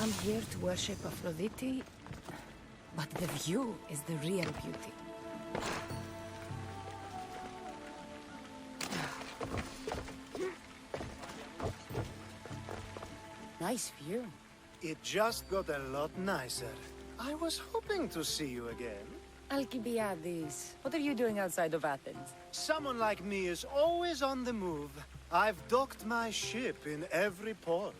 come here to worship Aphrodite, but the view is the real beauty. Nice view. It just got a lot nicer. I was hoping to see you again. Alcibiades, what are you doing outside of Athens? Someone like me is always on the move. I've docked my ship in every port.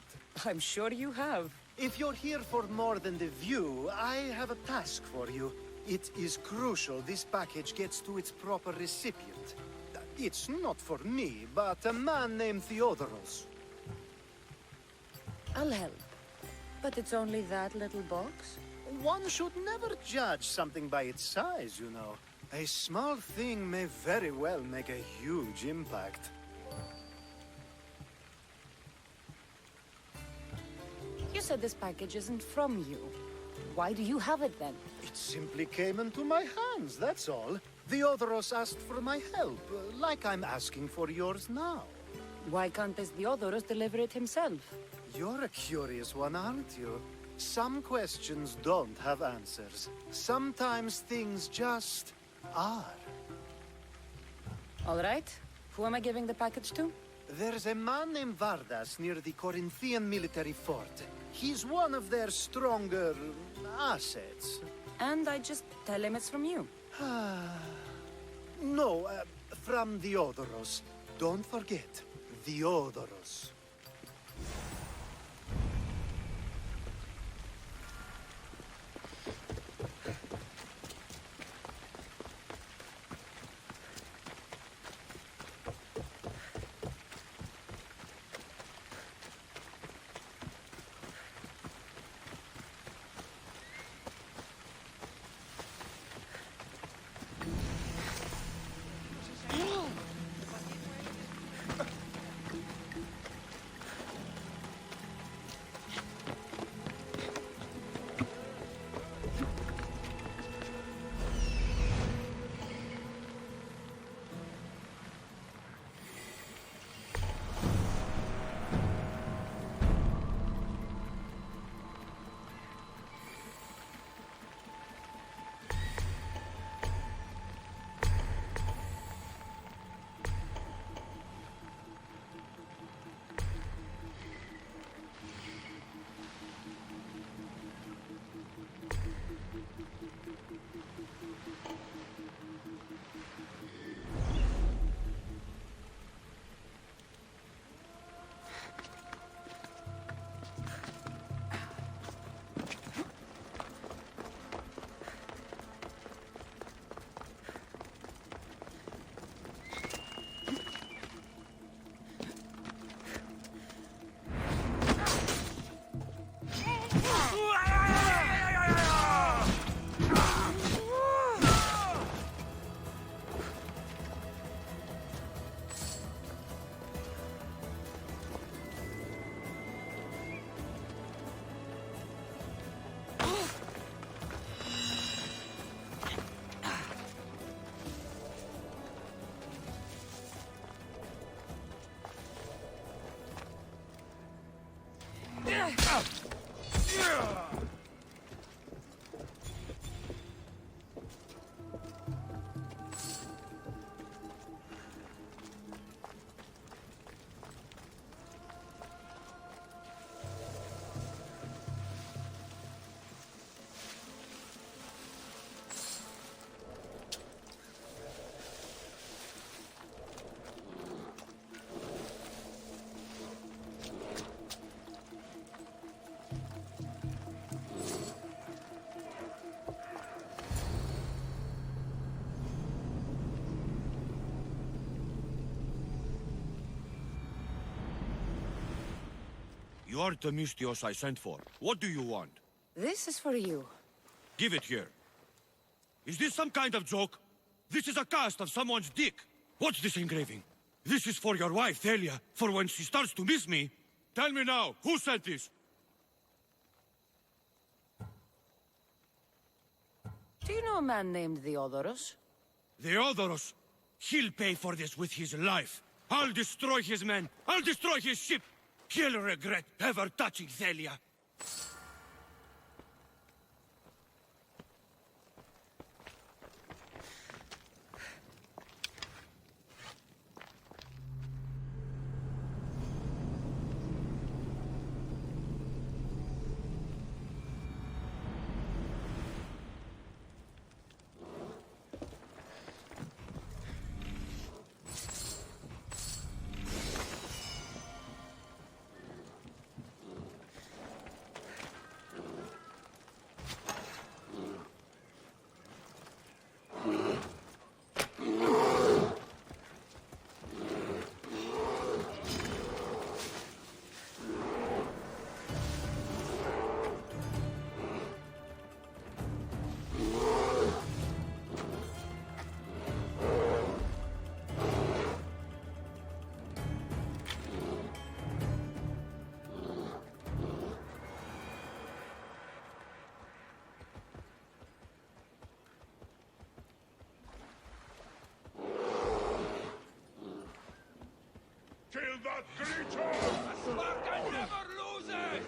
I'm sure you have. If you're here for more than the view, I have a task for you. It is crucial this package gets to its proper recipient. It's not for me, but a man named Theodoros. I'll help. But it's only that little box? One should never judge something by its size, you know. A small thing may very well make a huge impact. You said this package isn't from you. Why do you have it then? It simply came into my hands, that's all. Theodoros asked for my help, like I'm asking for yours now. Why can't this Theodoros deliver it himself? You're a curious one, aren't you? Some questions don't have answers. Sometimes things just are. All right. Who am I giving the package to? There's a man named Vardas near the Corinthian military fort. He's one of their stronger assets. And I just tell him it's from you. No, from Theodoros. Don't forget, Theodoros. You are the misthios I sent for. What do you want? This is for you. Give it here. Is this some kind of joke? This is a cast of someone's dick. What's this engraving? This is for your wife, Thalia, for when she starts to miss me. Tell me now, who sent this? Do you know a man named Theodoros? Theodoros? He'll pay for this with his life. I'll destroy his men. I'll destroy his ship. He'll regret ever touching Thalia. Kill that creature! Sparta never loses!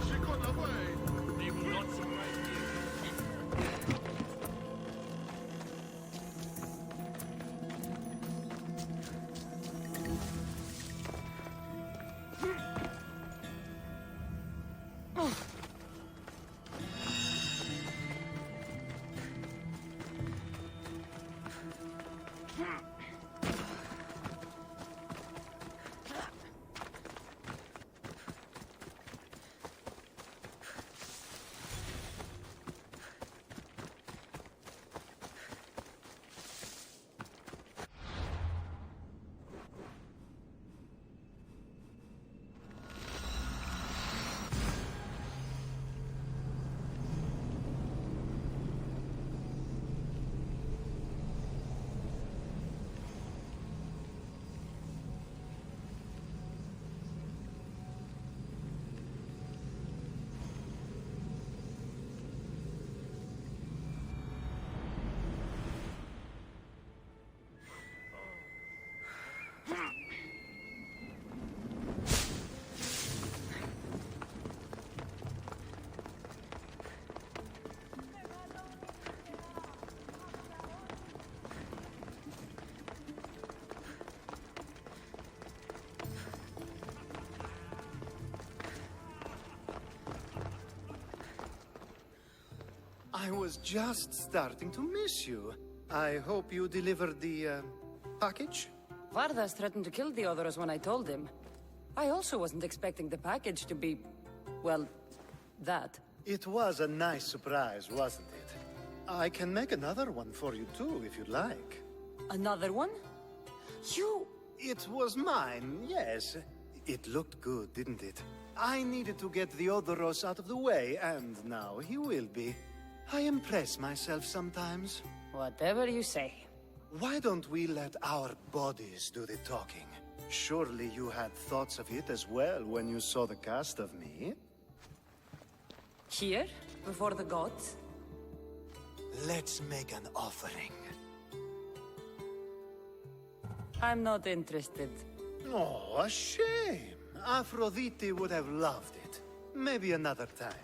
She got away! They will not surprise me. I was just starting to miss you. I hope you delivered the, package? Vardas threatened to kill the others when I told him. I also wasn't expecting the package to be, well, that. It was a nice surprise, wasn't it? I can make another one for you too, if you'd like. Another one? You... It was mine, yes. It looked good, didn't it? I needed to get the Odoros out of the way, and now he will be. I impress myself sometimes. Whatever you say. Why don't we let our bodies do the talking? Surely you had thoughts of it as well when you saw the cast of me? Here? Before the gods? Let's make an offering. I'm not interested. Oh, a shame. Aphrodite would have loved it. Maybe another time.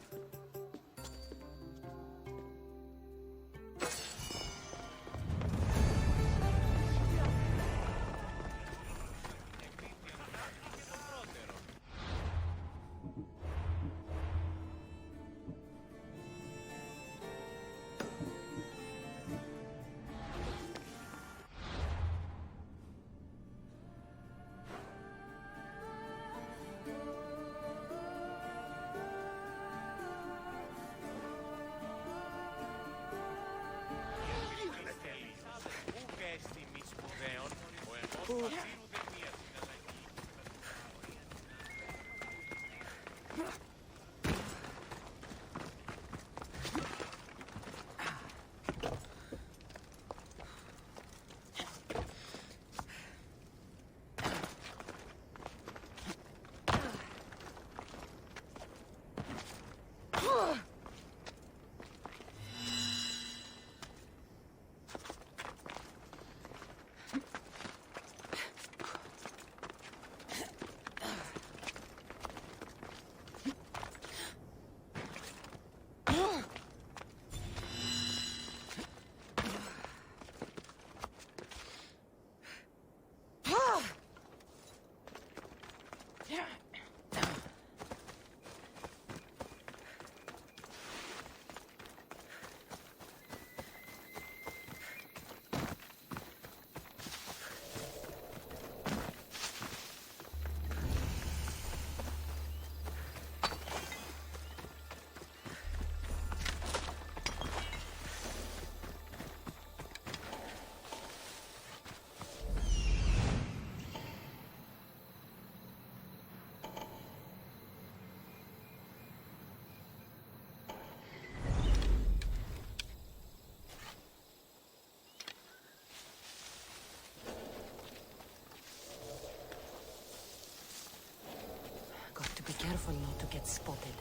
careful not to get spotted.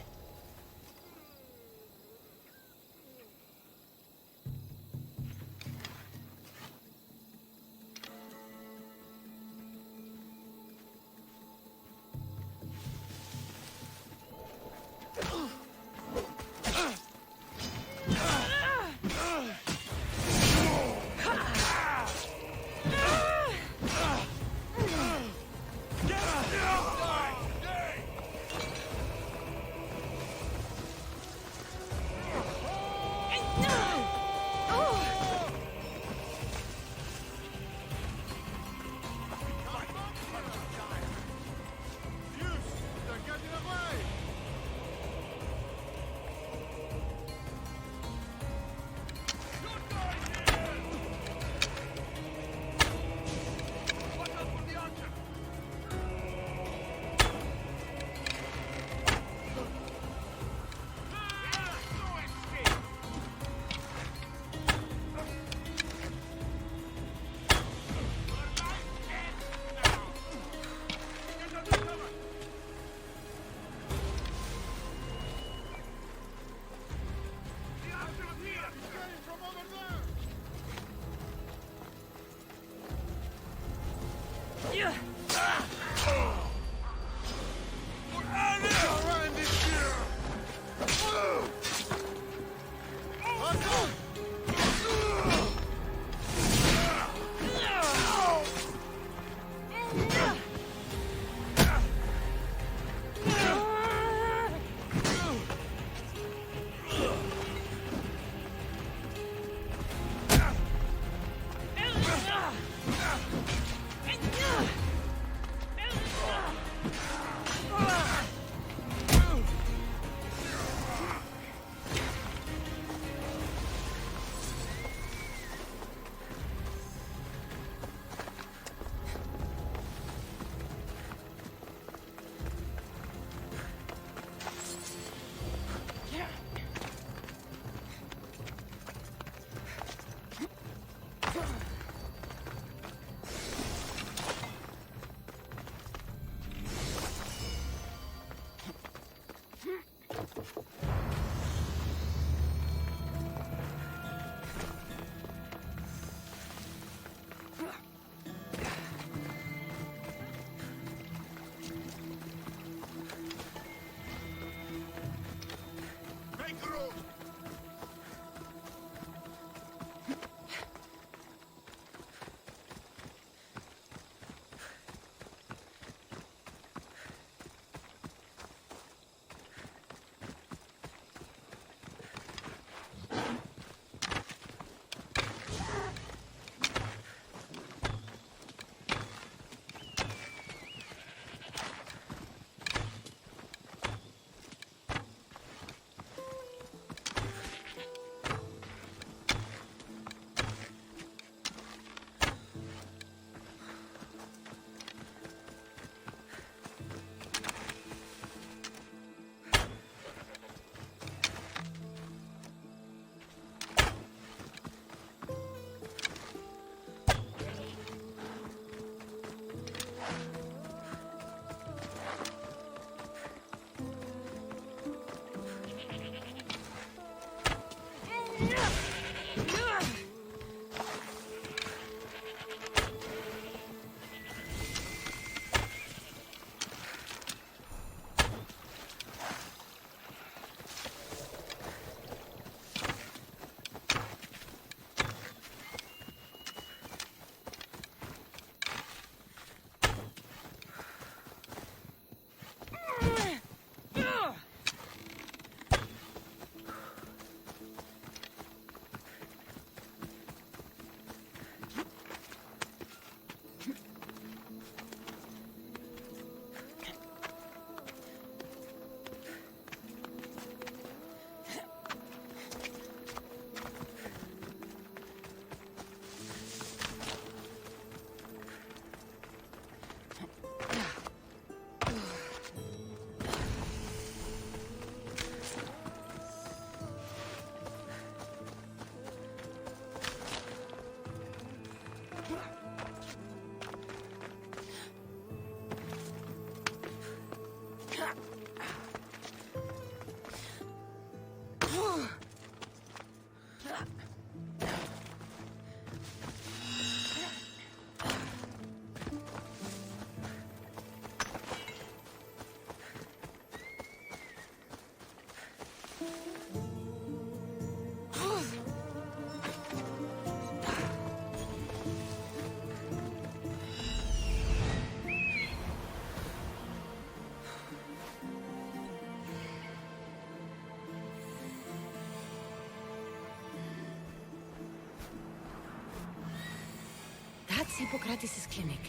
It's Hippocrates' clinic.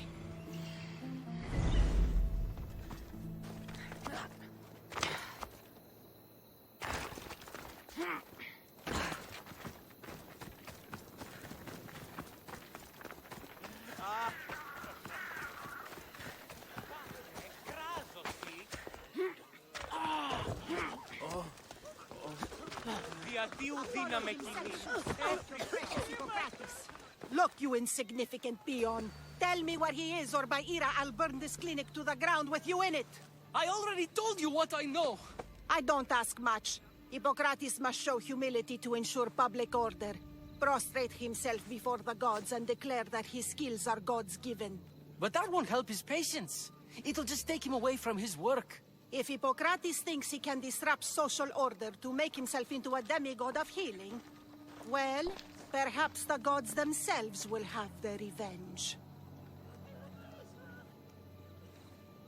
Look, you insignificant peon. Tell me where he is, or by Ira, I'll burn this clinic to the ground with you in it. I already told you what I know. I don't ask much. Hippocrates must show humility to ensure public order. Prostrate himself before the gods and declare that his skills are gods given. But that won't help his patients. It'll just take him away from his work. If Hippocrates thinks he can disrupt social order to make himself into a demigod of healing, well, perhaps the gods themselves will have their revenge.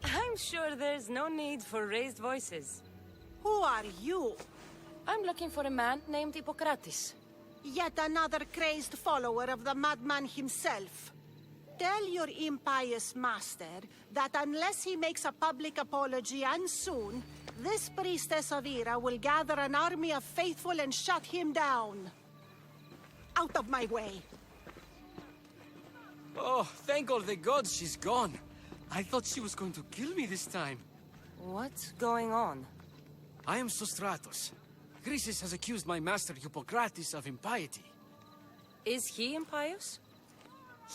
I'm sure there's no need for raised voices. Who are you? I'm looking for a man named Hippocrates. Yet another crazed follower of the madman himself. Tell your impious master that unless he makes a public apology, and soon, this priestess of Ira will gather an army of faithful and shut him down. Out of my way. Oh, thank all the gods she's gone. I thought she was going to kill me this time. What's going on? I am Sostratos. Chrysis has accused my master Hippocrates of impiety. Is he impious?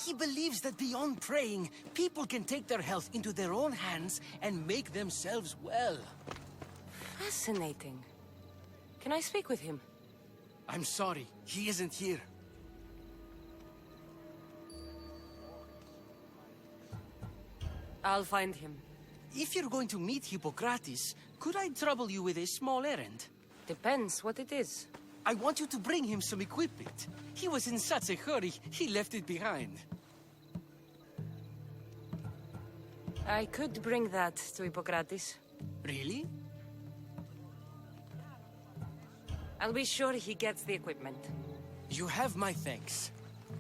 He believes that beyond praying, people can take their health into their own hands and make themselves well. Fascinating. Can I speak with him? I'm sorry, he isn't here. I'll find him. If you're going to meet Hippocrates, could I trouble you with a small errand? Depends what it is. I want you to bring him some equipment. He was in such a hurry, he left it behind. I could bring that to Hippocrates. Really? I'll be sure he gets the equipment. You have my thanks.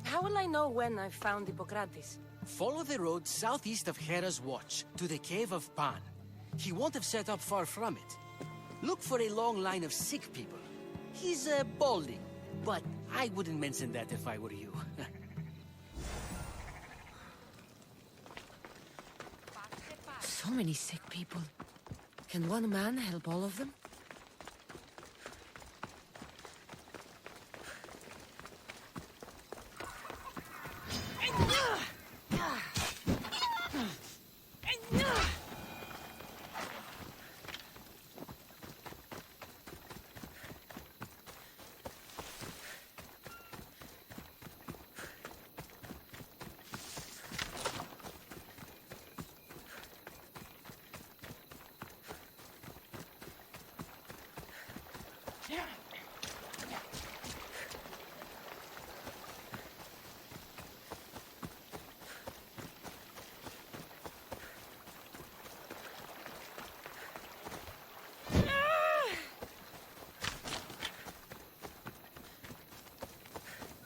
How will I know when I've found Hippocrates? Follow the road southeast of Hera's Watch, to the Cave of Pan. He won't have set up far from it. Look for a long line of sick people. He's balding, but I wouldn't mention that if I were you. So many sick people. Can one man help all of them?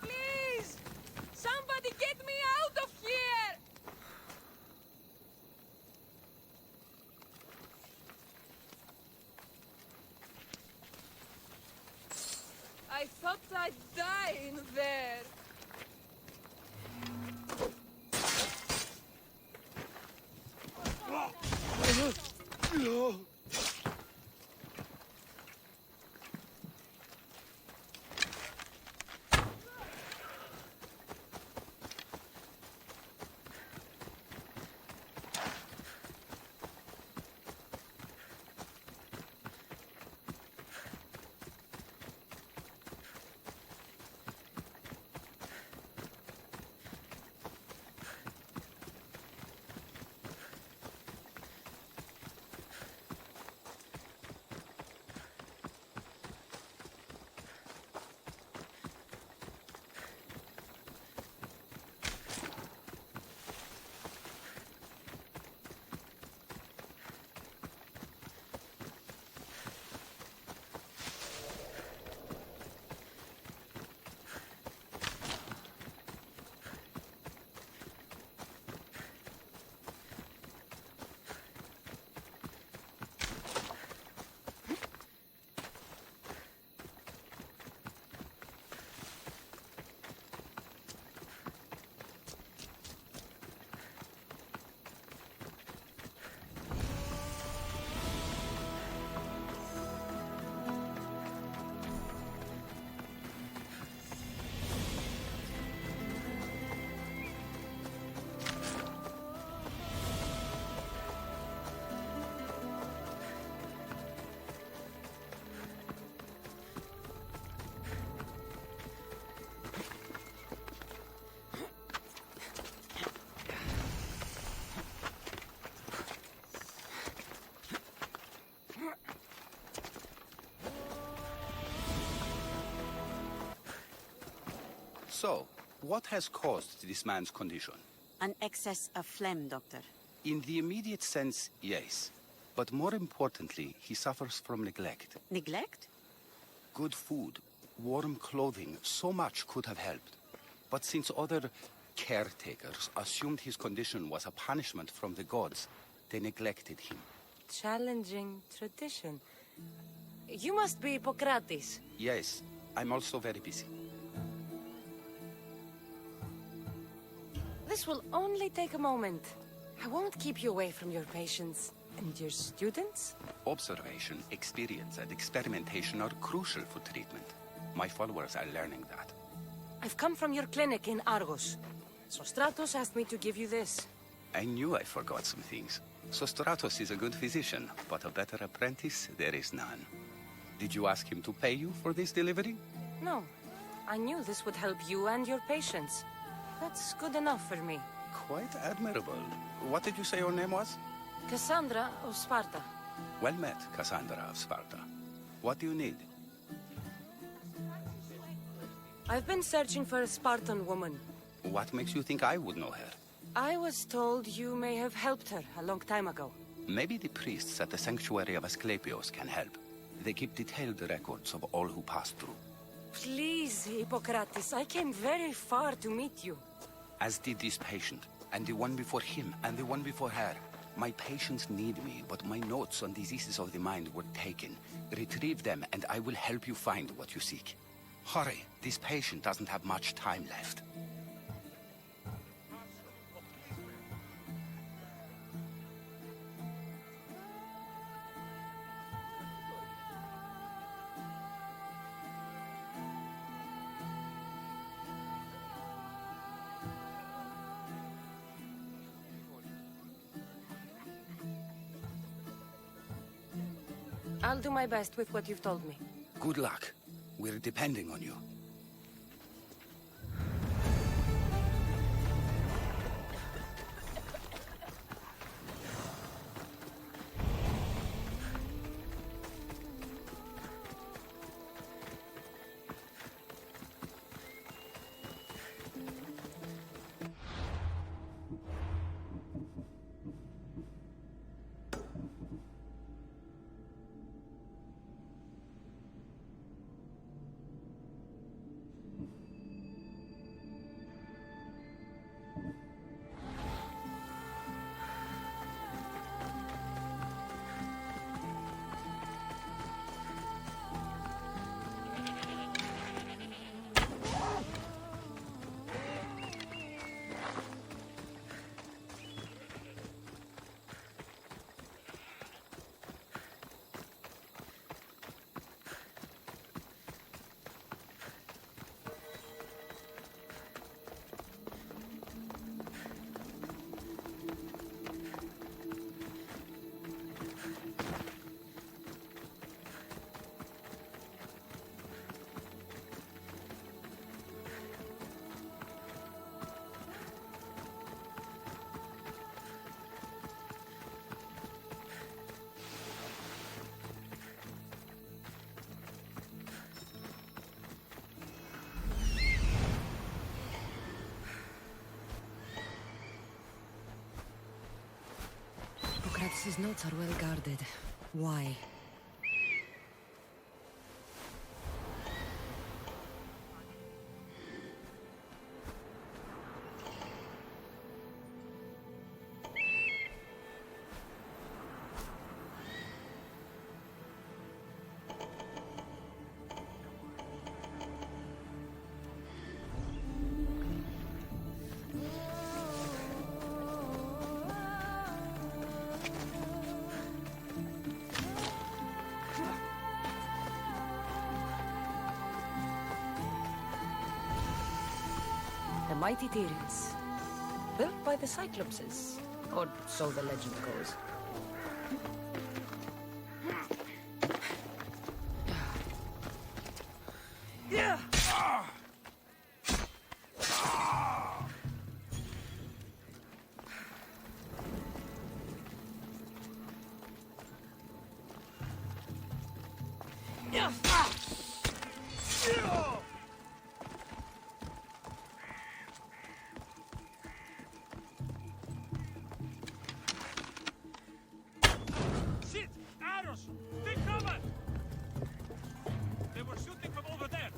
Please! Somebody get me out of here! I thought I'd die in there. So, what has caused this man's condition? An excess of phlegm, Doctor. In the immediate sense, yes. But more importantly, he suffers from neglect. Neglect? Good food, warm clothing, so much could have helped. But since other caretakers assumed his condition was a punishment from the gods, they neglected him. Challenging tradition. You must be Hippocrates. Yes, I'm also very busy. This will only take a moment. I won't keep you away from your patients. And your students? Observation, experience, and experimentation are crucial for treatment. My followers are learning that. I've come from your clinic in Argos. Sostratos asked me to give you this. I knew I forgot some things. Sostratos is a good physician, but a better apprentice there is none. Did you ask him to pay you for this delivery? No. I knew this would help you and your patients. That's good enough for me. Quite admirable. What did you say your name was? Cassandra of Sparta. Well met, Cassandra of Sparta. What do you need? I've been searching for a Spartan woman. What makes you think I would know her? I was told you may have helped her a long time ago. Maybe the priests at the sanctuary of Asclepios can help. They keep detailed records of all who pass through. Please, Hippocrates, I came very far to meet you. As did this patient, and the one before him, and the one before her. My patients need me, but my notes on diseases of the mind were taken. Retrieve them, and I will help you find what you seek. Hurry, this patient doesn't have much time left. I'll do my best with what you've told me. Good luck. We're depending on you. Hippocrates' notes are well guarded. Why? The mighty Tyrians, built by the Cyclopses, or so the legend goes. Shit! Arrows! Take cover! They were shooting from over there.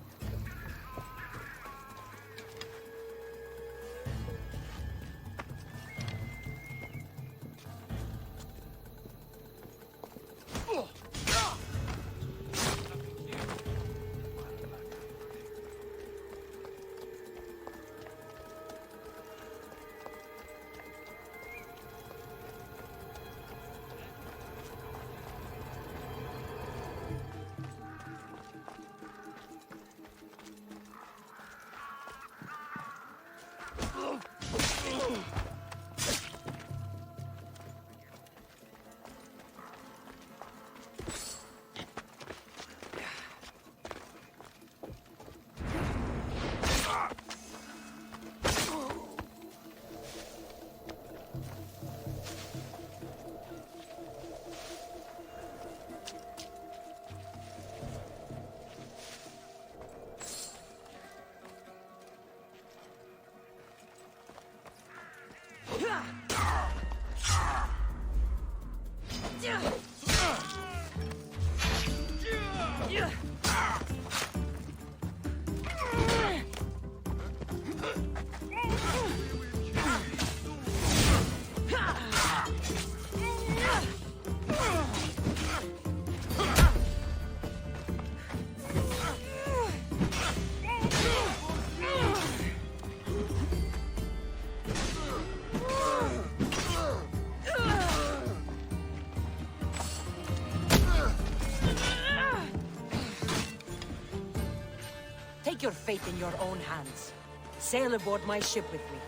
Take your fate in your own hands. Sail aboard my ship with me.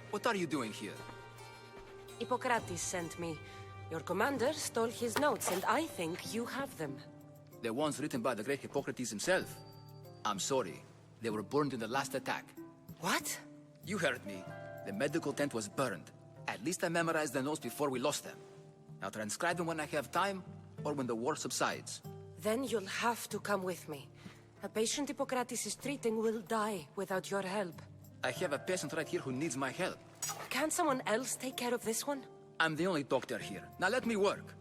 What are you doing here? Hippocrates sent me. Your commander stole his notes, and I think you have them. The ones written by the great Hippocrates himself. I'm sorry. They were burned in the last attack. What? You heard me. The medical tent was burned. At least I memorized the notes before we lost them. I'll transcribe them when I have time, or when the war subsides. Then you'll have to come with me. A patient Hippocrates is treating will die without your help. I have a patient right here who needs my help. Can't someone else take care of this one? I'm the only doctor here. Now let me work.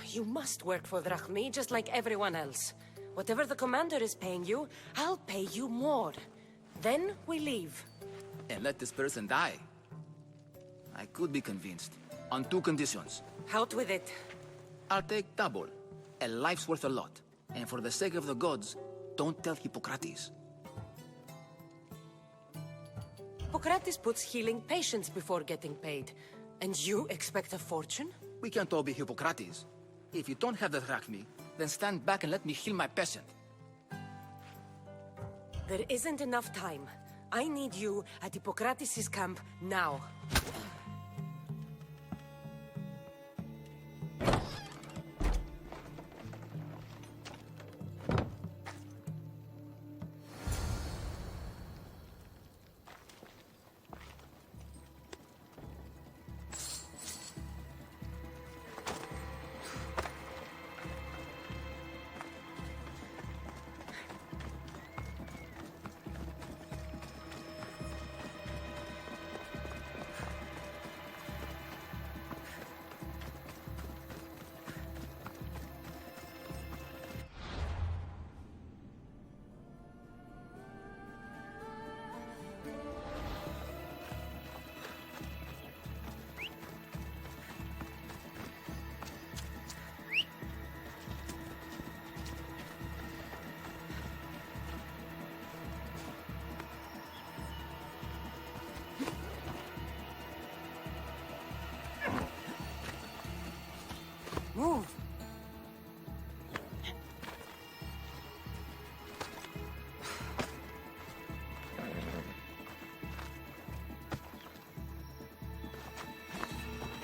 You must work for Drachmi, just like everyone else. Whatever the commander is paying you, I'll pay you more. Then we leave. And let this person die. I could be convinced. On two conditions. Out with it. I'll take double. A life's worth a lot. And for the sake of the gods, don't tell Hippocrates. Hippocrates puts healing patients before getting paid. And you expect a fortune? We can't all be Hippocrates. If you don't have the drachmi, then stand back and let me heal my patient. There isn't enough time. I need you at Hippocrates' camp now.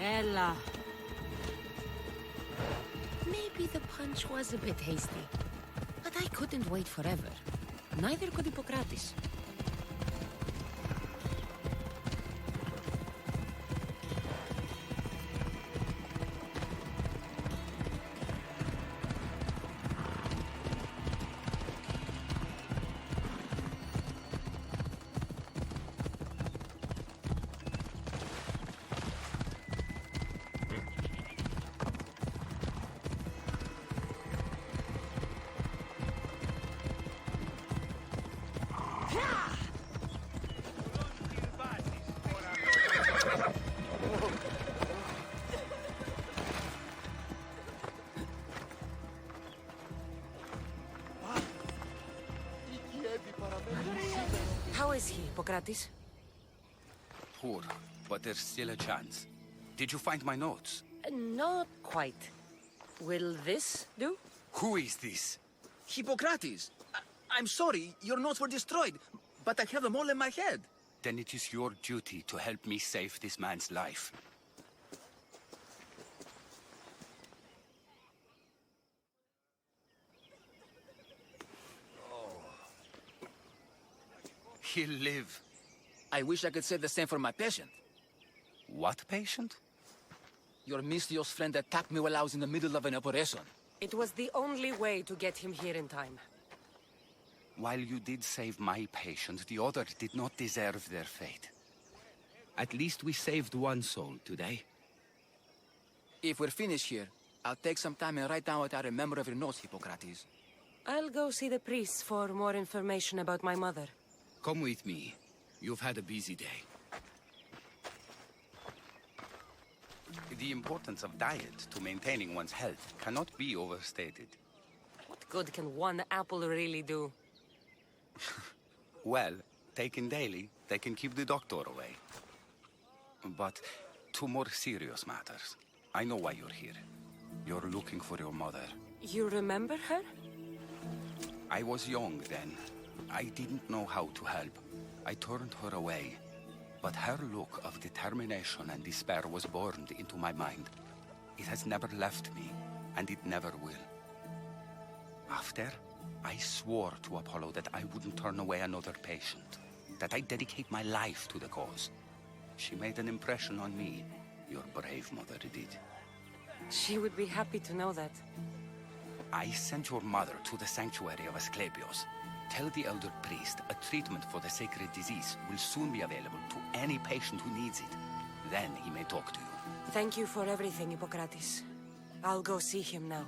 Ella. Maybe the punch was a bit hasty. But I couldn't wait forever. Neither could Hippocrates. How is he, Hippocrates? Poor, but there's still a chance. Did you find my notes? Not quite. Will this do? Who is this? Hippocrates! I'm sorry, your notes were destroyed, but I have them all in my head. Then it is your duty to help me save this man's life. He'll live. I wish I could say the same for my patient. What patient? Your misthios friend attacked me while I was in the middle of an operation. It was the only way to get him here in time. While you did save my patient, the others did not deserve their fate. At least we saved one soul today. If we're finished here, I'll take some time and write down what I remember of your notes, Hippocrates. I'll go see the priests for more information about my mother. Come with me. You've had a busy day. The importance of diet to maintaining one's health cannot be overstated. What good can one apple really do? Well, taken daily, they can keep the doctor away. But to more serious matters. I know why you're here. You're looking for your mother. You remember her? I was young then. I didn't know how to help. I turned her away. But her look of determination and despair was burned into my mind. It has never left me, and it never will. After, I swore to Apollo that I wouldn't turn away another patient, that I'd dedicate my life to the cause. She made an impression on me. Your brave mother did. She would be happy to know that. I sent your mother to the sanctuary of Asclepios. Tell the elder priest a treatment for the sacred disease will soon be available to any patient who needs it. Then he may talk to you. Thank you for everything, Hippocrates. I'll go see him now.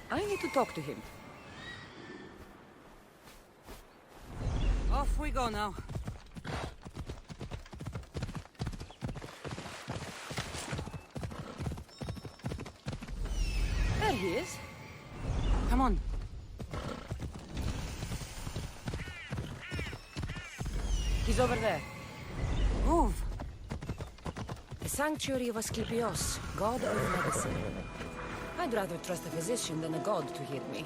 I need to talk to him. Off we go now. There he is. Come on. He's over there. Move. The sanctuary of Asclepios, god of medicine. I'd rather trust a physician than a god to heal me.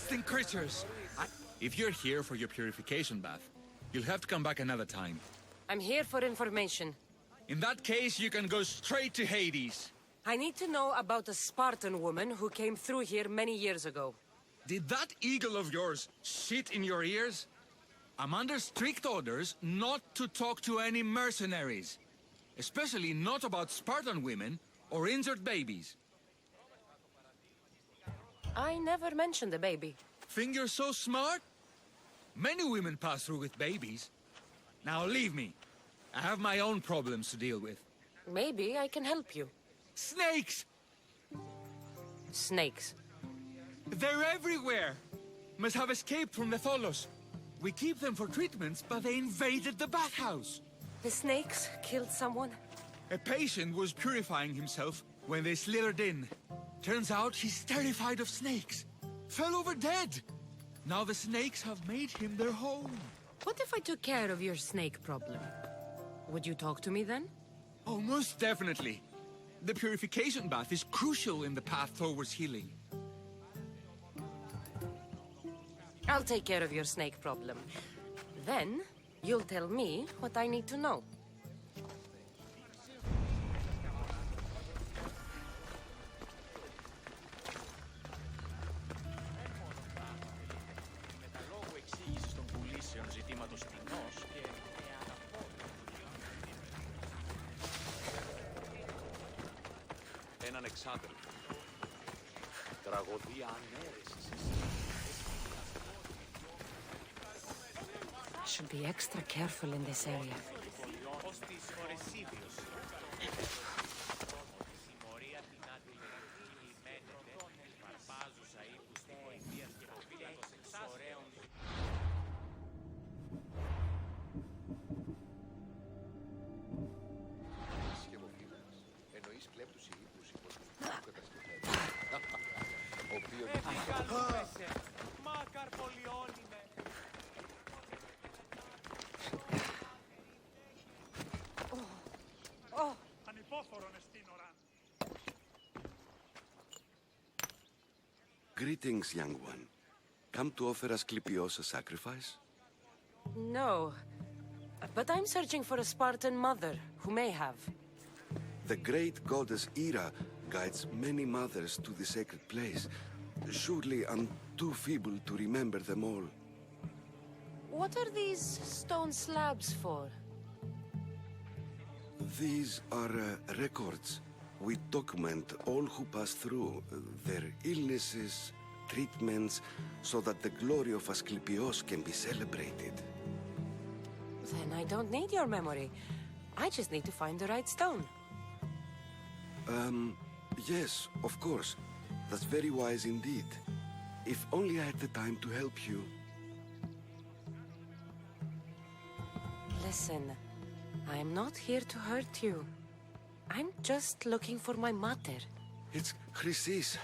Disgusting creatures! If you're here for your purification bath, you'll have to come back another time. I'm here for information. In that case, you can go straight to Hades. I need to know about a Spartan woman who came through here many years ago. Did that eagle of yours shit in your ears? I'm under strict orders not to talk to any mercenaries. Especially not about Spartan women or injured babies. I never mentioned a baby. Think you're so smart? Many women pass through with babies. Now leave me. I have my own problems to deal with. Maybe I can help you. Snakes! Snakes. They're everywhere! Must have escaped from the Tholos. We keep them for treatments, but they invaded the bathhouse. The snakes killed someone? A patient was purifying himself when they slithered in. Turns out he's terrified of snakes. Fell over dead. Now the snakes have made him their home. What if I took care of your snake problem? Would you talk to me then? Oh, most definitely. The purification bath is crucial in the path towards healing. I'll take care of your snake problem. Then, you'll tell me what I need to know. Έναν εξάδελφο. Τραγωδία ανέρεσης. I should be extra careful in this area. Greetings, young one. Come to offer Asclepios a sacrifice? No. But I'm searching for a Spartan mother who may have. The great goddess Hera guides many mothers to the sacred place. Surely I'm too feeble to remember them all. What are these stone slabs for? These are records. We document all who pass through, their illnesses, treatments, so that the glory of Asclepios can be celebrated. Then I don't need your memory. I just need to find the right stone. Yes, of course. That's very wise indeed. If only I had the time to help you. Listen, I'm not here to hurt you. I'm just looking for my mother. It's Chrysis.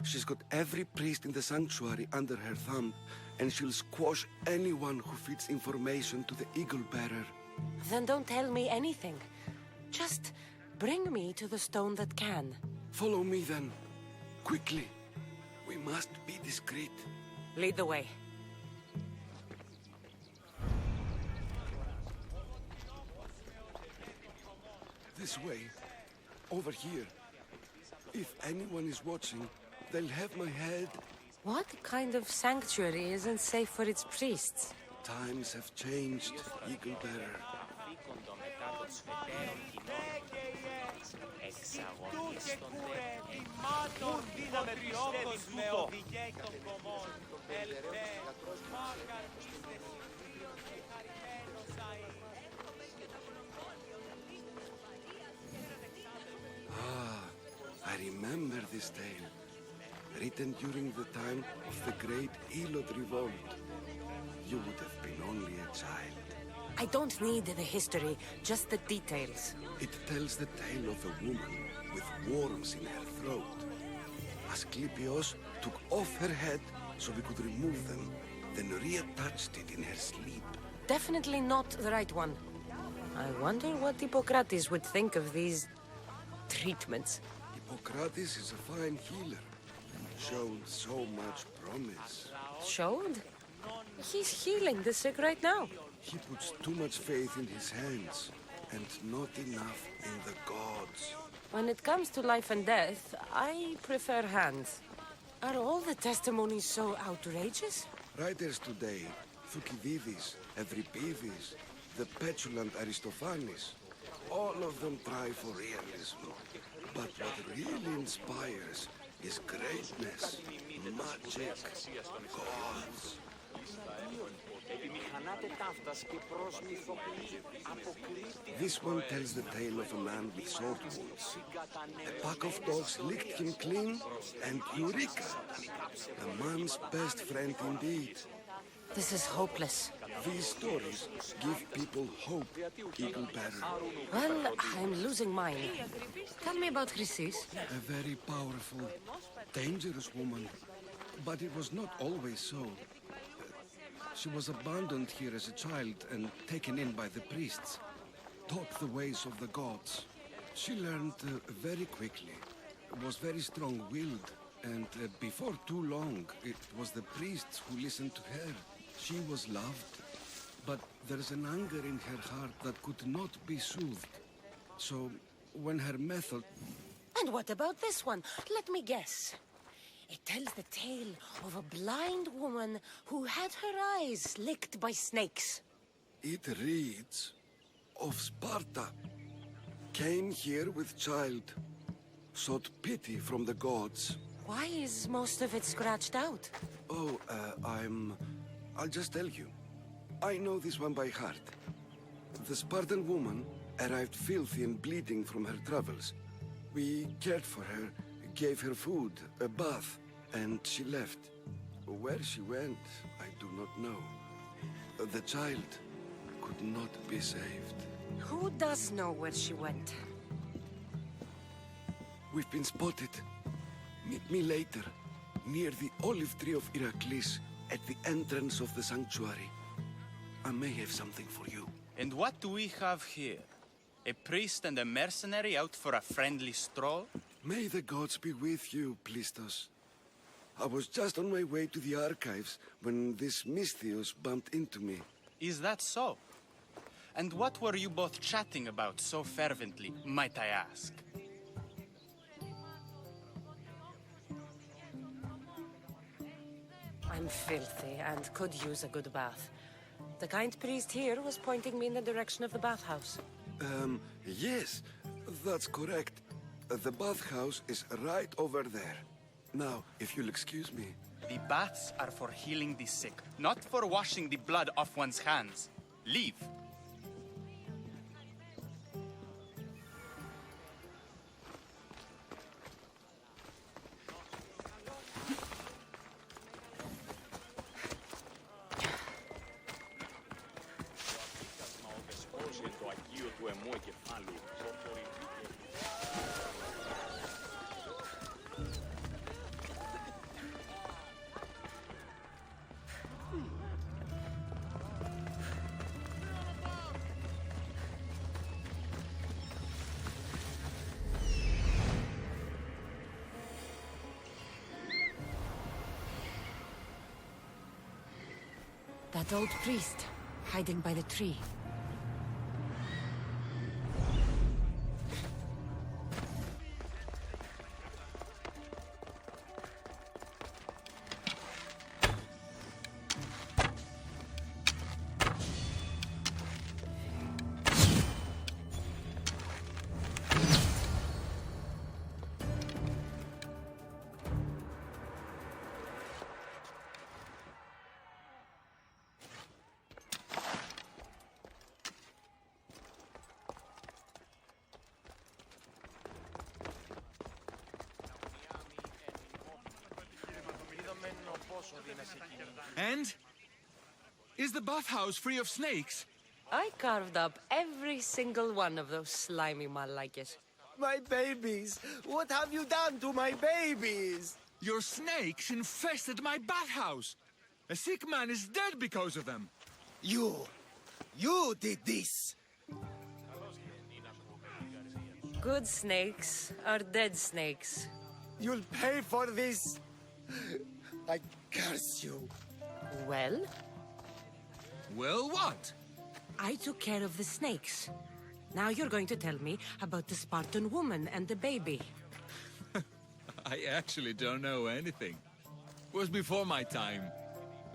She's got every priest in the sanctuary under her thumb, and she'll squash anyone who feeds information to the Eagle Bearer. Then don't tell me anything. Just bring me to the stone that can. Follow me then. Quickly. We must be discreet. Lead the way. This way. Over here. If anyone is watching, they'll have my head. What kind of sanctuary isn't safe for its priests? Times have changed, Eagle Bearer. I remember this tale, written during the time of the Great Elot Revolt. You would have been only a child. I don't need the history, just the details. It tells the tale of a woman with worms in her throat. Asclepios took off her head so we could remove them, then reattached it in her sleep. Definitely not the right one. I wonder what Hippocrates would think of these treatments. Hippocrates is a fine healer. Showed so much promise. Showed? He's healing the sick right now. He puts too much faith in his hands, and not enough in the gods. When it comes to life and death, I prefer hands. Are all the testimonies so outrageous? Writers today, Thucydides, Euripides, the petulant Aristophanes, all of them try for realism. But what really inspires is greatness, magic, gods. This one tells the tale of a man with sword wounds. A pack of dogs licked him clean, and Eureka! The man's best friend indeed. This is hopeless. These stories give people hope, Eagle Bearer. Well, I'm losing mine. Tell me about Chrysis. A very powerful, dangerous woman. But it was not always so. She was abandoned here as a child and taken in by the priests. Taught the ways of the gods. She learned very quickly. Was very strong-willed. And before too long, it was the priests who listened to her. She was loved. But there's an anger in her heart that could not be soothed. So, when her method... And what about this one? Let me guess. It tells the tale of a blind woman who had her eyes licked by snakes. It reads of Sparta. Came here with child. Sought pity from the gods. Why is most of it scratched out? Oh, I'll just tell you. I know this one by heart. The Spartan woman arrived filthy and bleeding from her travels. We cared for her, gave her food, a bath, and she left. Where she went, I do not know. The child could not be saved. Who does know where she went? We've been spotted. Meet me later, near the olive tree of Heracles, at the entrance of the sanctuary. I may have something for you. And what do we have here? A priest and a mercenary out for a friendly stroll? May the gods be with you, Plistos. I was just on my way to the archives when this misthios bumped into me. Is that so? And what were you both chatting about so fervently, might I ask? I'm filthy and could use a good bath. The kind priest here was pointing me in the direction of the bathhouse. Yes, that's correct. The bathhouse is right over there. Now, if you'll excuse me. The baths are for healing the sick, not for washing the blood off one's hands. Leave. That old priest, hiding by the tree. And? Is the bathhouse free of snakes? I carved up every single one of those slimy malakes. My babies! What have you done to my babies? Your snakes infested my bathhouse! A sick man is dead because of them! You did this! Good snakes are dead snakes. You'll pay for this! I curse you. Well? Well, what? I took care of the snakes. Now you're going to tell me about the Spartan woman and the baby. I actually don't know anything. It was before my time.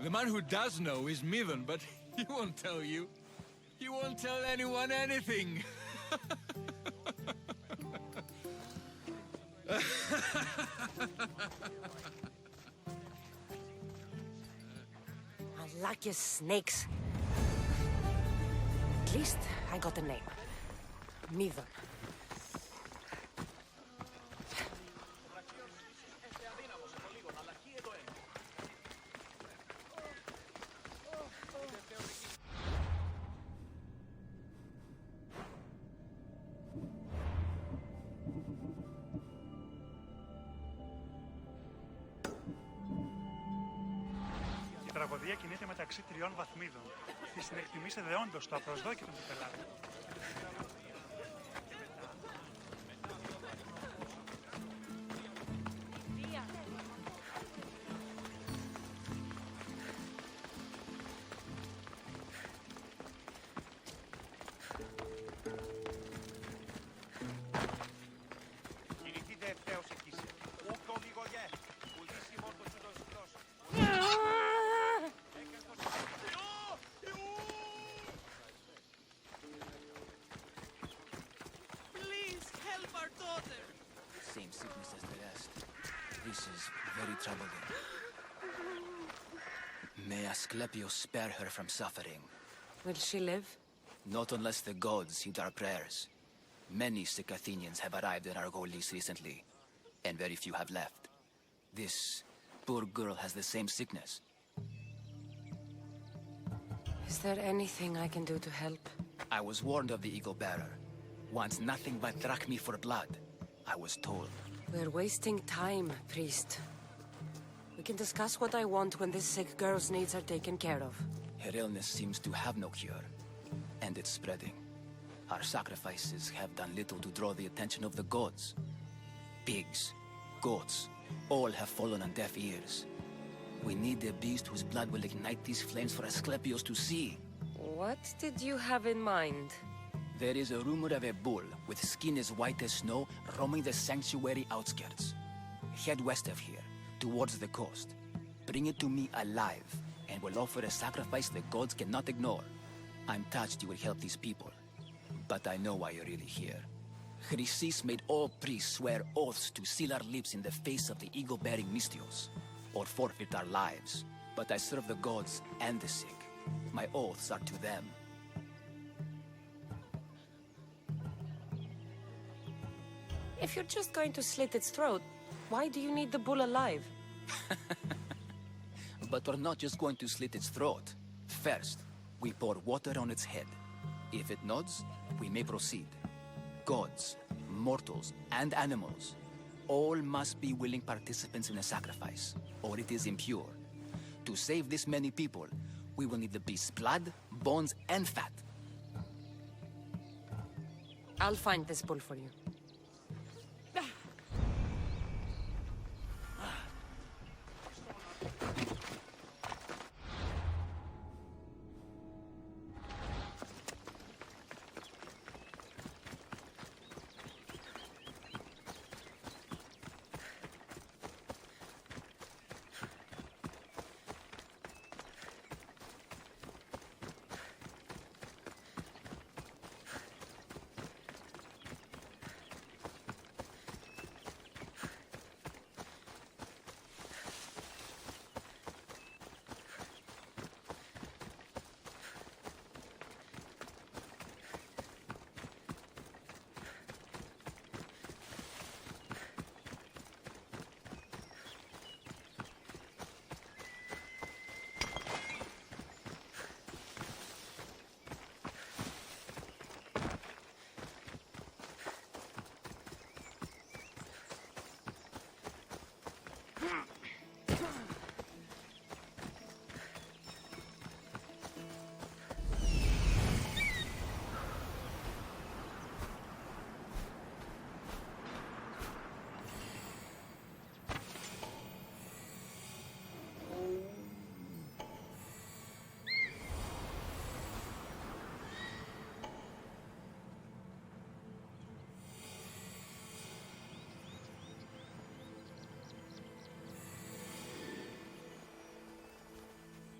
The man who does know is Midon, but he won't tell you. He won't tell anyone anything. Malakis snakes. At least I got a name. Midon. Η τραγωδία κινείται μεταξύ τριών βαθμίδων. Τη συνεκτιμήσε δεόντως το απροσδόκητο του πελάτη. Κινηθείτε ευθέως εκεί. Ούκο λίγο γε. Πουλήσει μόρτο του το ζητός. Please help our daughter! Same sickness as the rest. This is very troubling. May Asclepius spare her from suffering. Will she live? Not unless the gods heed our prayers. Many sick Athenians have arrived in Argolis recently, and very few have left. This poor girl has the same sickness. Is there anything I can do to help? I was warned of the Eagle Bearer. Wants nothing but drachmi for blood. I was told. We're wasting time, priest. We can discuss what I want when this sick girl's needs are taken care of. Her illness seems to have no cure, and it's spreading. Our sacrifices have done little to draw the attention of the gods. Pigs, goats, All have fallen on deaf ears. We need a beast whose blood will ignite these flames for Asclepios to see. What did you have in mind? There is a rumor of a bull with skin as white as snow roaming the sanctuary outskirts. Head west of here, towards the coast. Bring it to me alive, and we'll offer a sacrifice the gods cannot ignore. I'm touched you will help these people, but I know why you're really here. Chrysis made all priests swear oaths to seal our lips in the face of the eagle-bearing misthios, or forfeit our lives. But I serve the gods and the sick. My oaths are to them. If you're just going to slit its throat, why do you need the bull alive? But we're not just going to slit its throat. First, we pour water on its head. If it nods, we may proceed. Gods, mortals, and animals, all must be willing participants in the sacrifice, or it is impure. To save this many people, we will need the beast's blood, bones, and fat. I'll find this bull for you.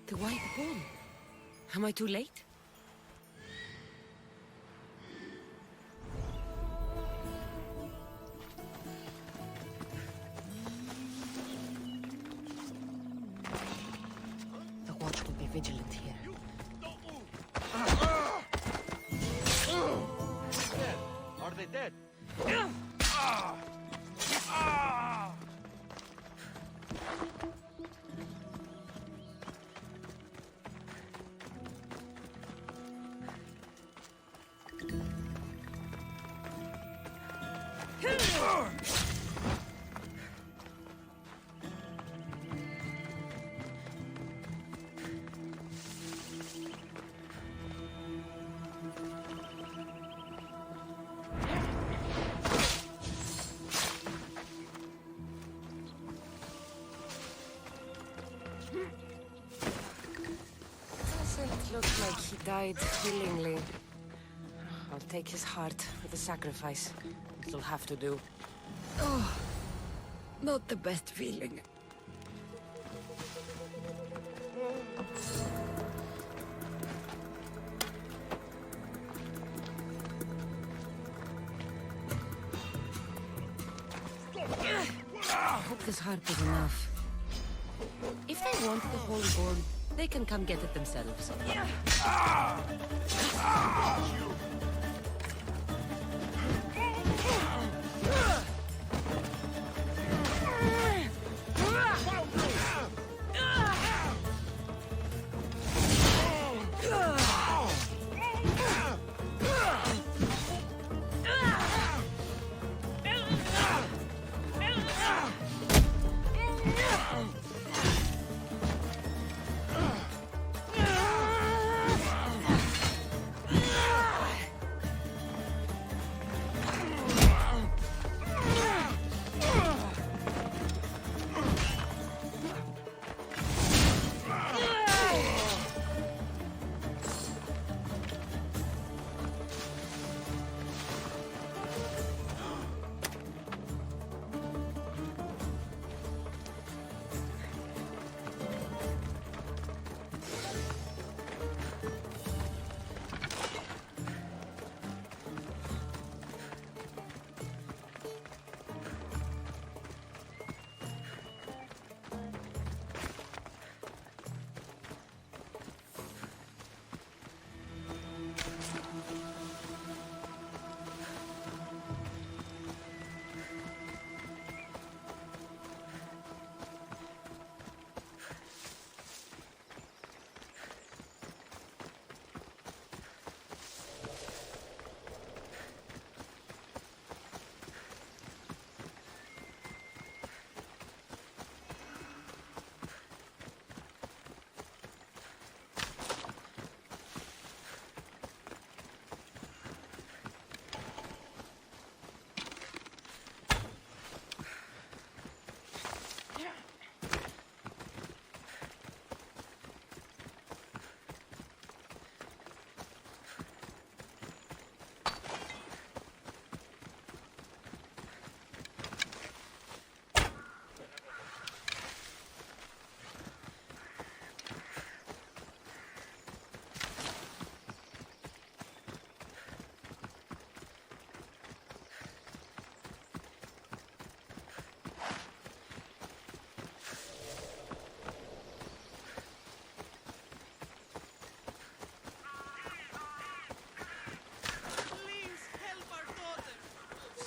The white bull. Am I too late? The watch will be vigilant here. Are they dead? Doesn't look like he died willingly. I'll take his heart for the sacrifice. It'll have to do. Oh, not the best feeling. I hope this harp is enough. If they want the whole board, they can come get it themselves.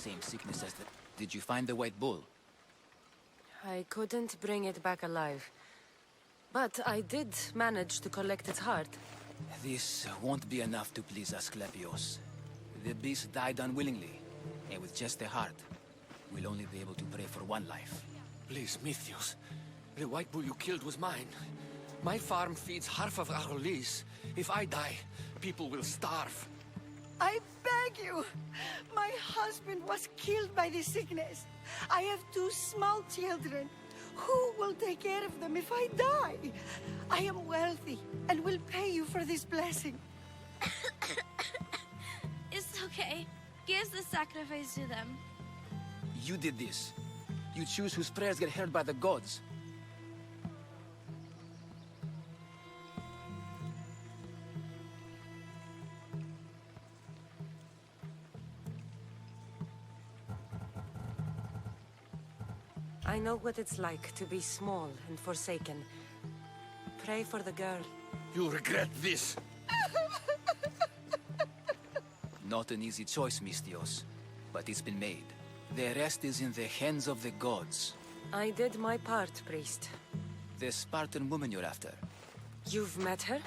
Same sickness as the... Did you find the white bull? I couldn't bring it back alive. But I did manage to collect its heart. This won't be enough to please Asclepios. The beast died unwillingly, and with just the heart, we'll only be able to pray for one life. Please, misthios. The white bull you killed was mine. My farm feeds half of our lease. If I die, people will starve. I beg you! My husband was killed by this sickness. I have 2 small children. Who will take care of them if I die? I am wealthy and will pay you for this blessing. It's okay. Give the sacrifice to them. You did this. You choose whose prayers get heard by the gods. I know what it's like to be small and forsaken. Pray for the girl. You'll regret this. Not an easy choice, misthios, but it's been made. The rest is in the hands of the gods. I did my part, priest. The Spartan woman you're after. You've met her?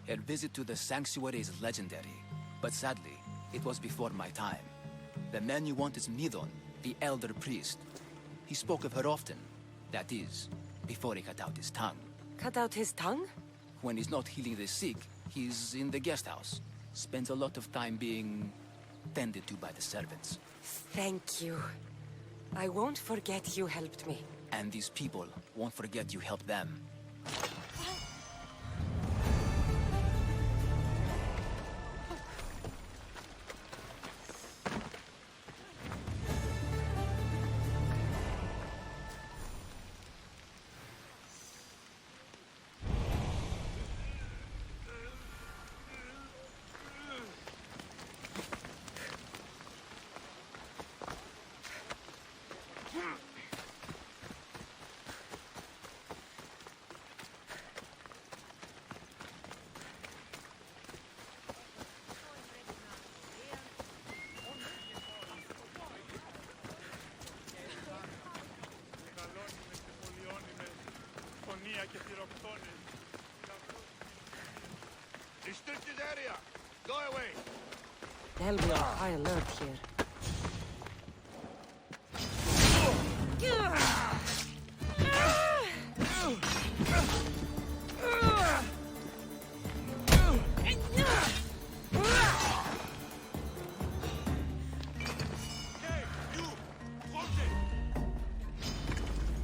Her visit to the sanctuary is legendary, but sadly, it was before my time. The man you want is Midon, the elder priest. He spoke of her often. That is, before he cut out his tongue. Cut out his tongue? When he's not healing the sick, he's in the guest house. Spends a lot of time being tended to by the servants. Thank you. I won't forget you helped me. And these people won't forget you helped them. Restricted area. Go away. They'll be on high alert here.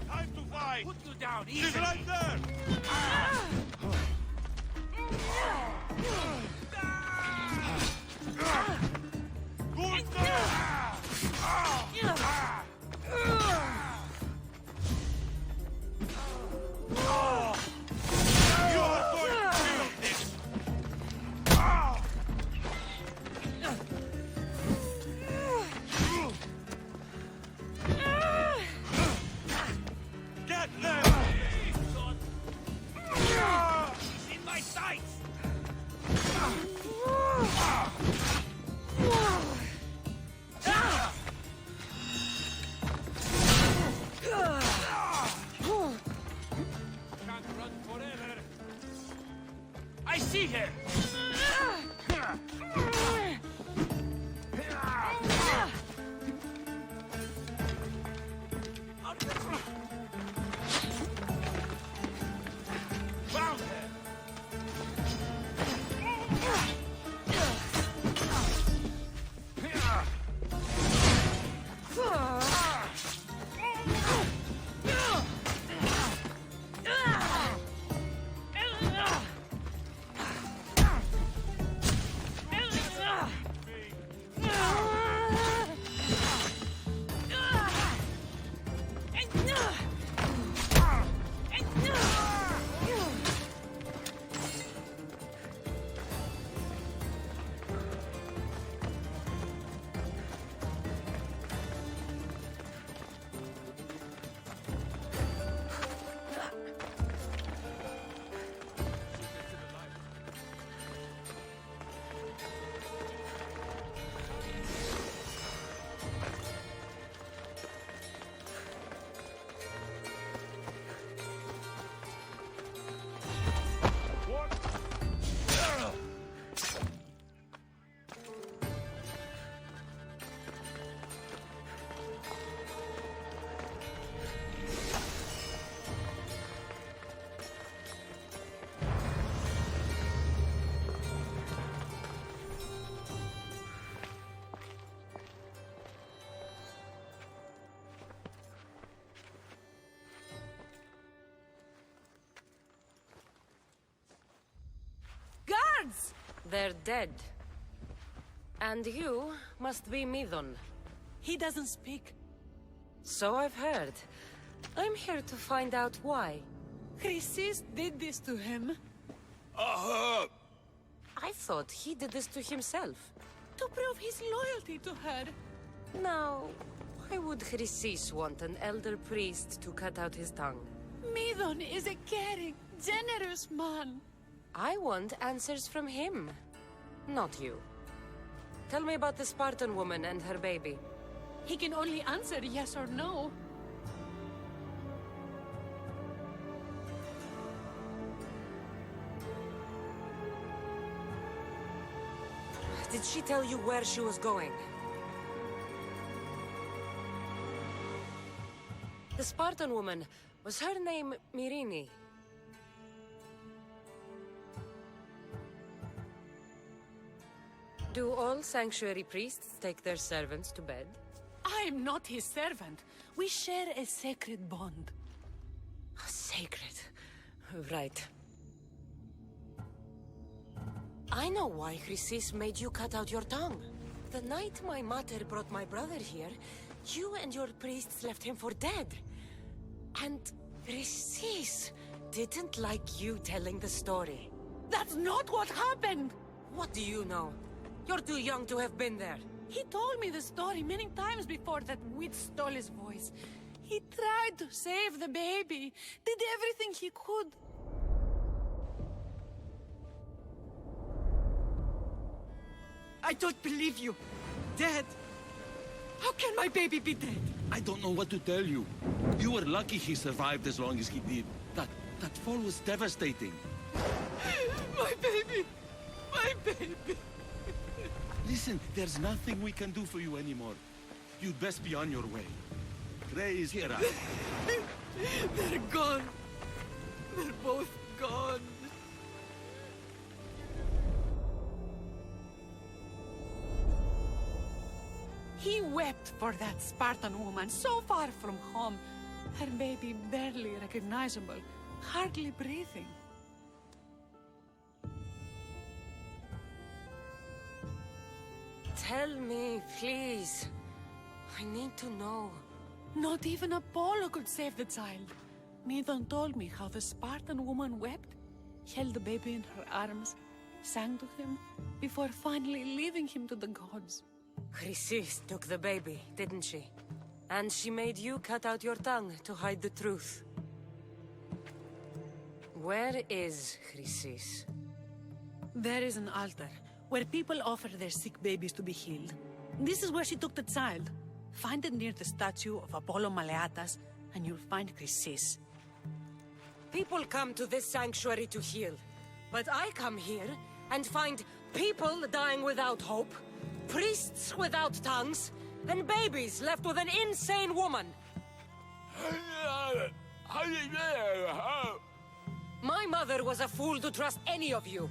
Time to fight. Put you down, She's right there. I see her! Found her! They're dead. And you must be Midon. He doesn't speak. So I've heard. I'm here to find out why. Chrysis did this to him. I thought he did this to himself. To prove his loyalty to her. Now, why would Chrysis want an elder priest to cut out his tongue? Midon is a caring, generous man. I want answers from him, not you. Tell me about the Spartan woman and her baby. He can only answer yes or no. Did she tell you where she was going? The Spartan woman, was her name Myrine? Do all sanctuary priests take their servants to bed? I'm not his servant. We share a sacred bond. Sacred. Right. I know why Chrysis made you cut out your tongue. The night my mater brought my brother here, you and your priests left him for dead. And Chrysis didn't like you telling the story. That's not what happened! What do you know? You're too young to have been there. He told me the story many times before that witch stole his voice. He tried to save the baby, did everything he could. I don't believe you. Dead? How can my baby be dead? I don't know what to tell you. You were lucky he survived as long as he did. That fall was devastating. My baby! My baby! Listen, there's nothing we can do for you anymore. You'd best be on your way. Gray is here. They're gone. They're both gone. He wept for that Spartan woman so far from home. Her baby barely recognizable, hardly breathing. Tell me, please. I need to know. Not even Apollo could save the child. Midon told me how the Spartan woman wept, held the baby in her arms, sang to him, before finally leaving him to the gods. Chrysis took the baby, didn't she? And she made you cut out your tongue to hide the truth. Where is Chrysis? There is an altar, where people offer their sick babies to be healed. This is where she took the child. Find it near the statue of Apollo Maleatas, and you'll find Chrysis. People come to this sanctuary to heal. But I come here and find people dying without hope, priests without tongues, and babies left with an insane woman. My mother was a fool to trust any of you.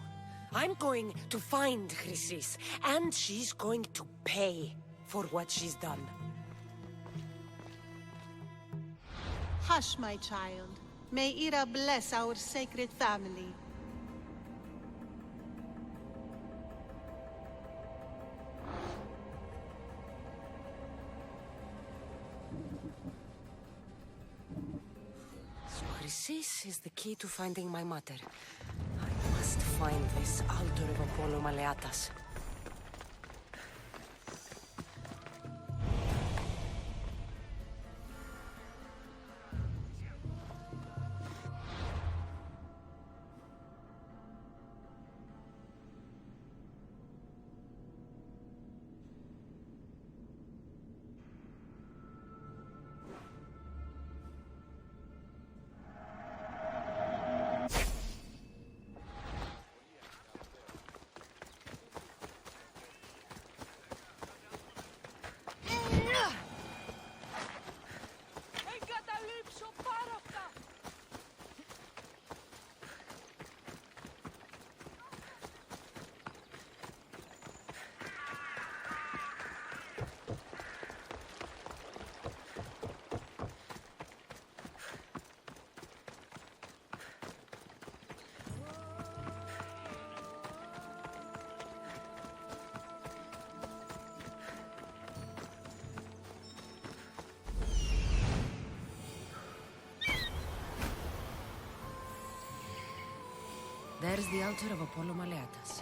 I'm going to find Chrysis, and she's going to pay for what she's done. Hush, my child. May Ira bless our sacred family. So Chrysis is the key to finding my mother. I must find this altar of Apollo Maleatas. There's the altar of Apollo Maleatus.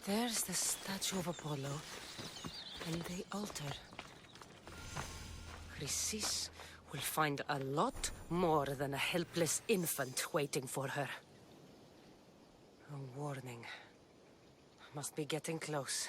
There's the statue of Apollo, and the altar. Chrysis will find a lot more than a helpless infant waiting for her. A warning. Must be getting close.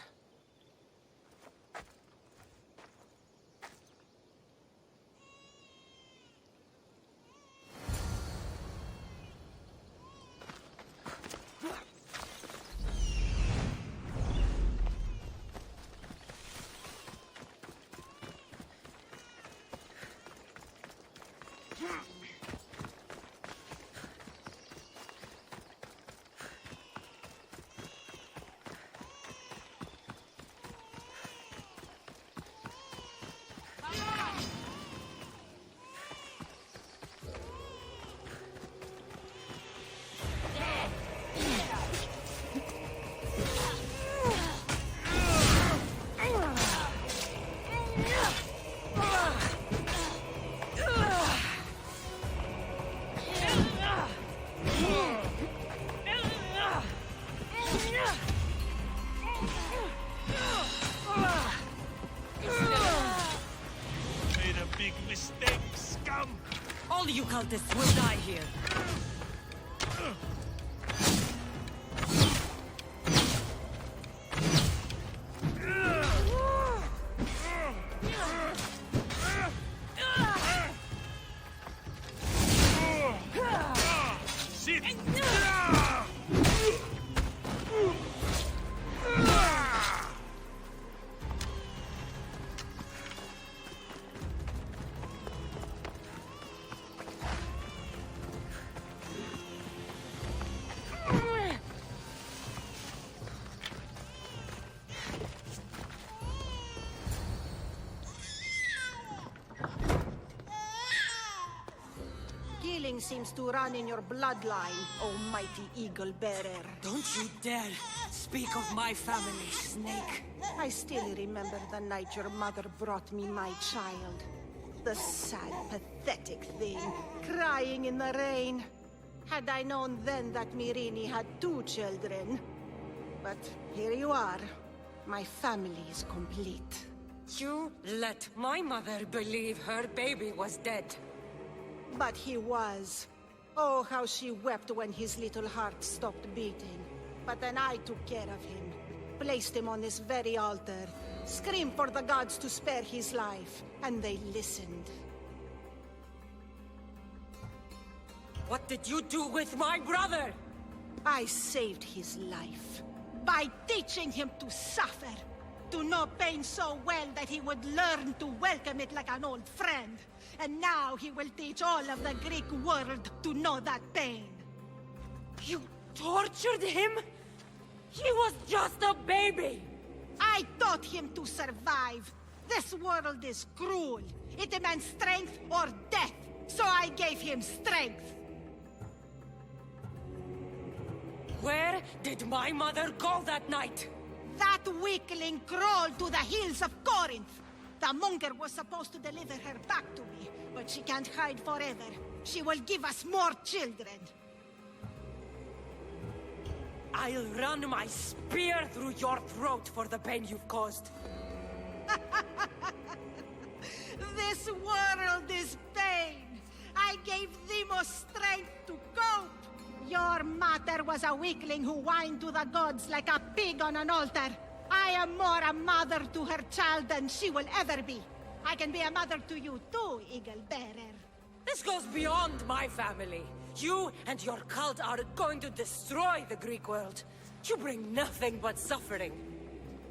You cultists will die here. Seems to run in your bloodline, oh mighty eagle bearer. Don't you dare speak of my family, Snake. I still remember the night your mother brought me my child. The sad, pathetic thing, crying in the rain. Had I known then that Myrrine had 2 children. But here you are. My family is complete. You let my mother believe her baby was dead. But he was. Oh, how she wept when his little heart stopped beating. But then I took care of him. Placed him on this very altar. Screamed for the gods to spare his life. And they listened. What did you do with my brother? I saved his life. By teaching him to suffer. To know pain so well that he would learn to welcome it like an old friend. And now he will teach all of the Greek world to know that pain. You tortured him? He was just a baby! I taught him to survive. This world is cruel. It demands strength or death. So I gave him strength. Where did my mother go that night? That weakling crawled to the hills of Corinth. The monger was supposed to deliver her back to me, but she can't hide forever. She will give us more children. I'll run my spear through your throat for the pain you've caused. This world is pain. I gave Demos strength to cope. Your mater was a weakling who whined to the gods like a pig on an altar. I am more a mother to her child than she will ever be. I can be a mother to you too, Eagle Bearer. This goes beyond my family. You and your cult are going to destroy the Greek world. You bring nothing but suffering.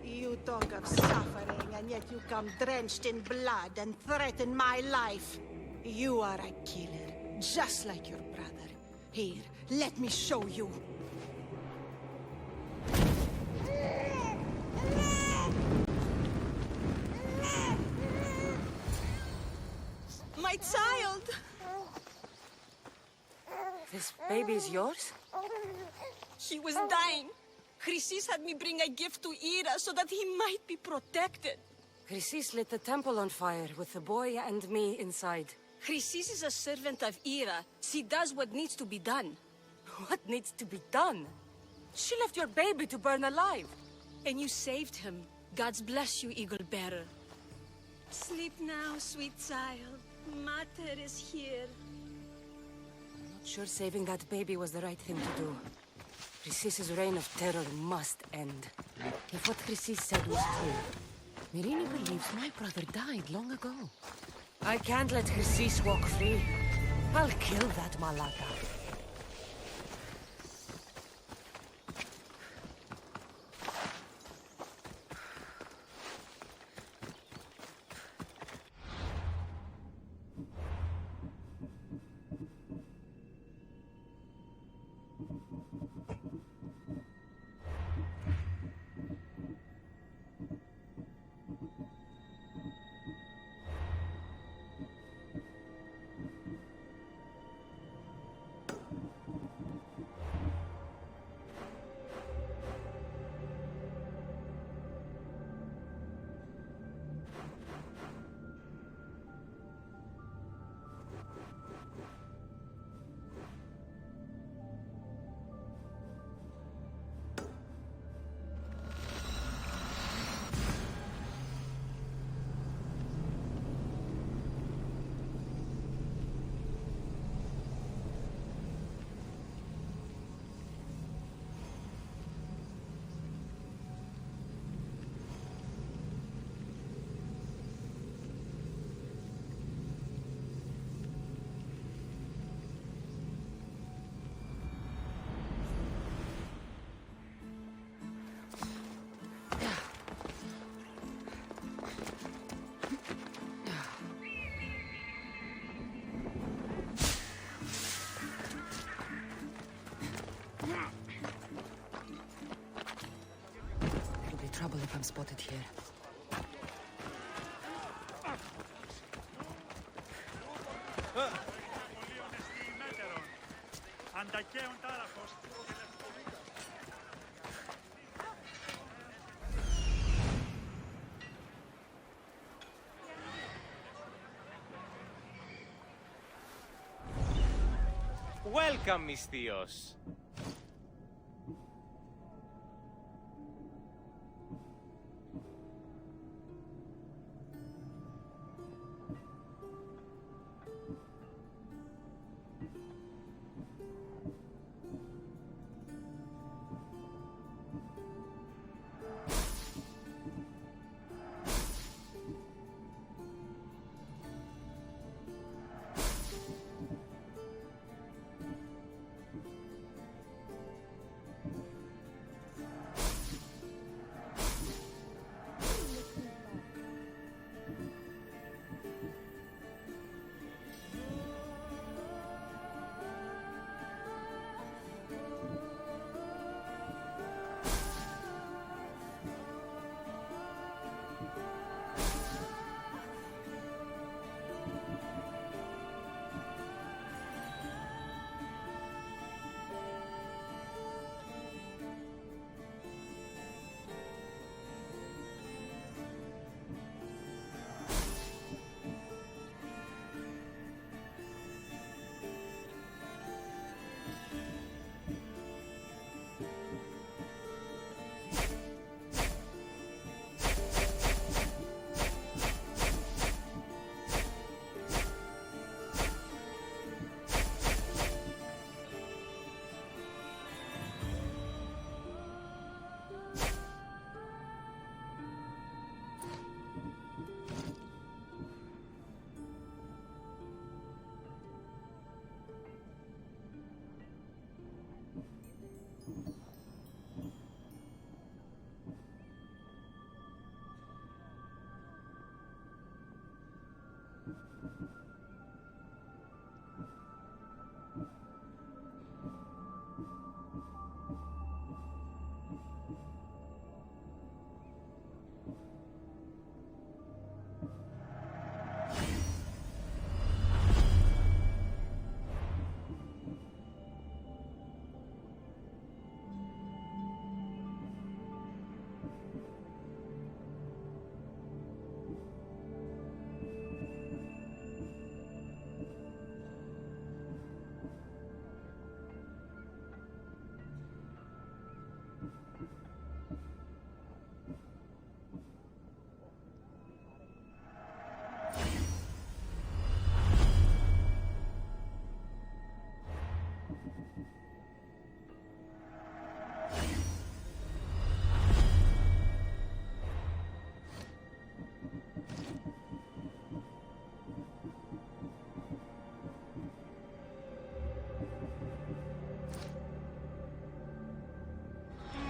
You talk of suffering, and yet you come drenched in blood and threaten my life. You are a killer, just like your brother. Here, let me show you. My child! This baby is yours? He was dying. Chrysis had me bring a gift to Ira so that he might be protected. Chrysis lit the temple on fire with the boy and me inside. Chrysis is a servant of Ira. She does what needs to be done. What needs to be done? She left your baby to burn alive. And you saved him. Gods bless you, Eagle Bearer. Sleep now, sweet child. Mater is here. I'm not sure saving that baby was the right thing to do. Chrysis' reign of terror must end. If what Chrysis said was true, Myrrine believes my brother died long ago. I can't let Chrysis walk free. I'll kill that malaka. Trouble if I'm spotted here. Welcome, misthios.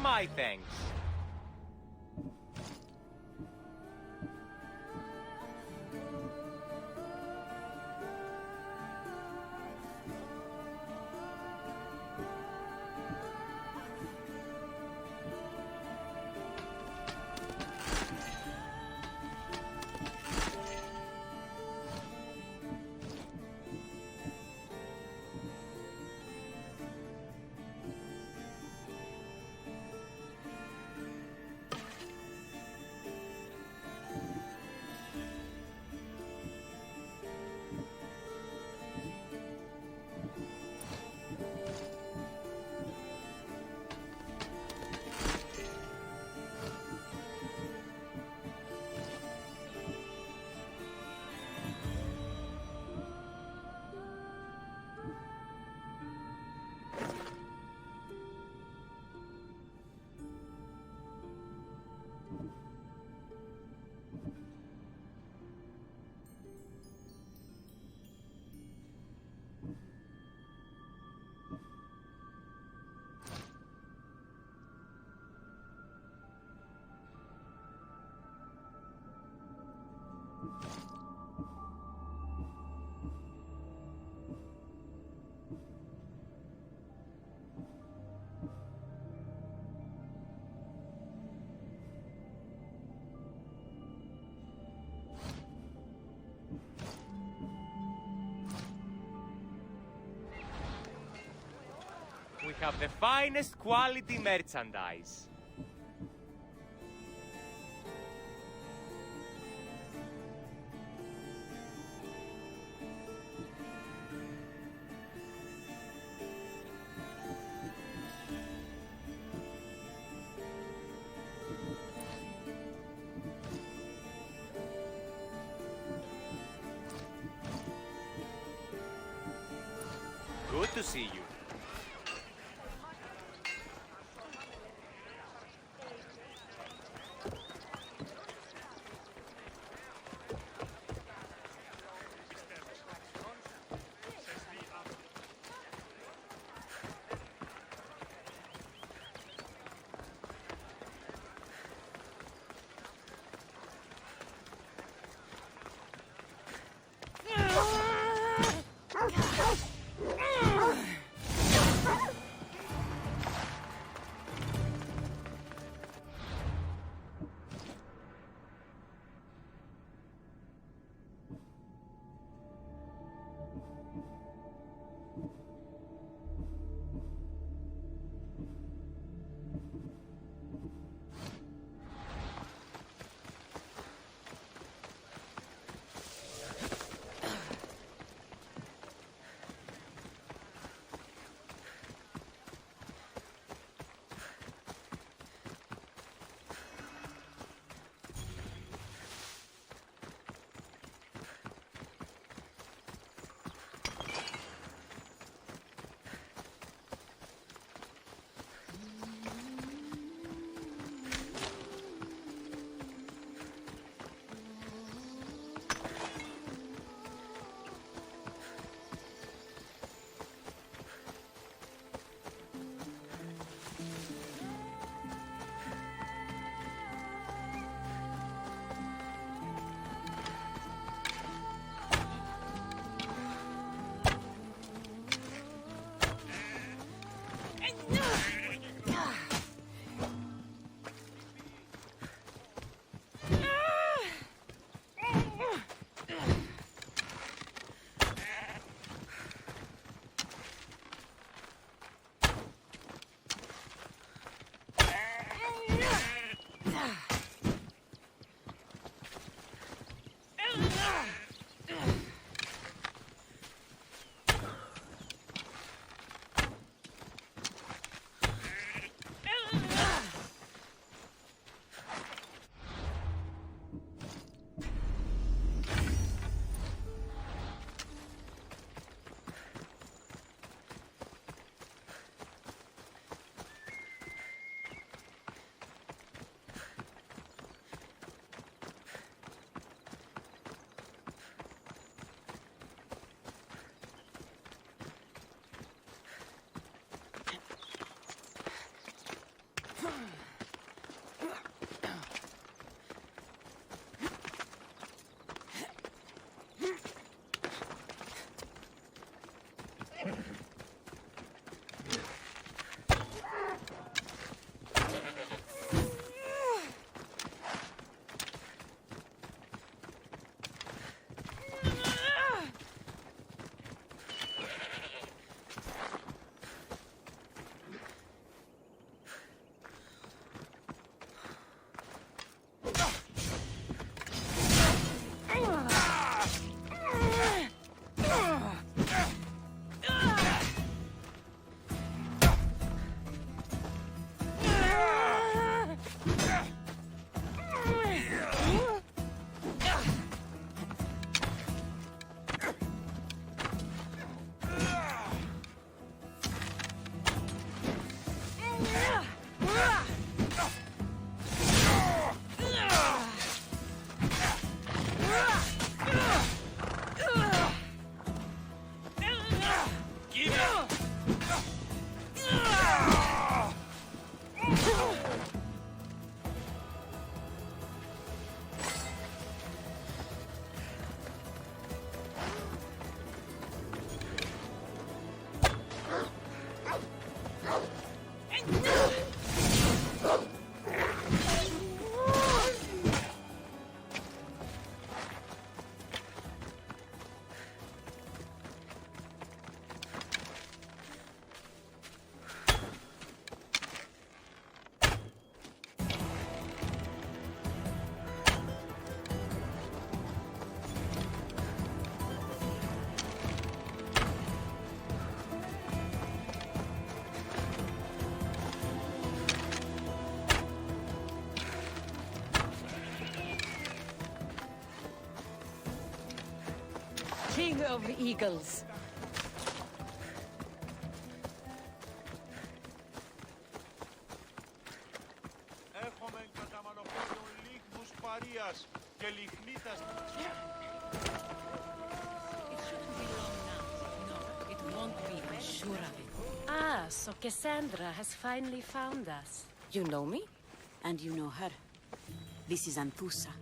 My thanks. We have the finest quality merchandise. to see you. King of Eagles. Μαρίας και λιχνίτας. Won't be, I'm sure of it. Ah, so Cassandra has finally found us. You know me? And you know her. This is Anthusa.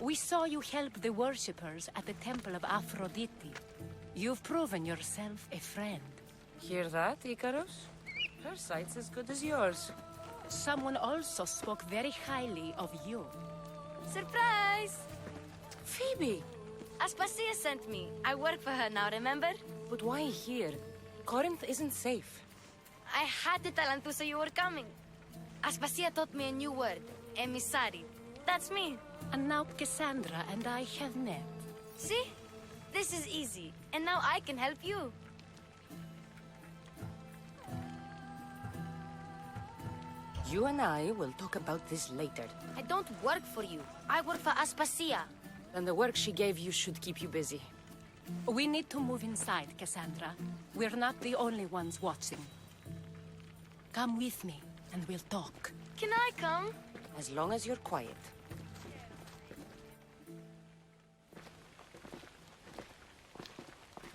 We saw you help the worshippers at the temple of Aphrodite. You've proven yourself a friend. Hear that, Icarus? Her sight's as good as yours. Someone also spoke very highly of you. Surprise! Phoebe! Aspasia sent me. I work for her now, remember? But why here? Corinth isn't safe. I had to tell Anthusa you were coming. Aspasia taught me a new word. Emissary. That's me. And now Cassandra and I have met. See? This is easy. And now I can help you. You and I will talk about this later. I don't work for you. I work for Aspasia. Then the work she gave you should keep you busy. We need to move inside, Cassandra. We're not the only ones watching. Come with me, and we'll talk. Can I come? As long as you're quiet.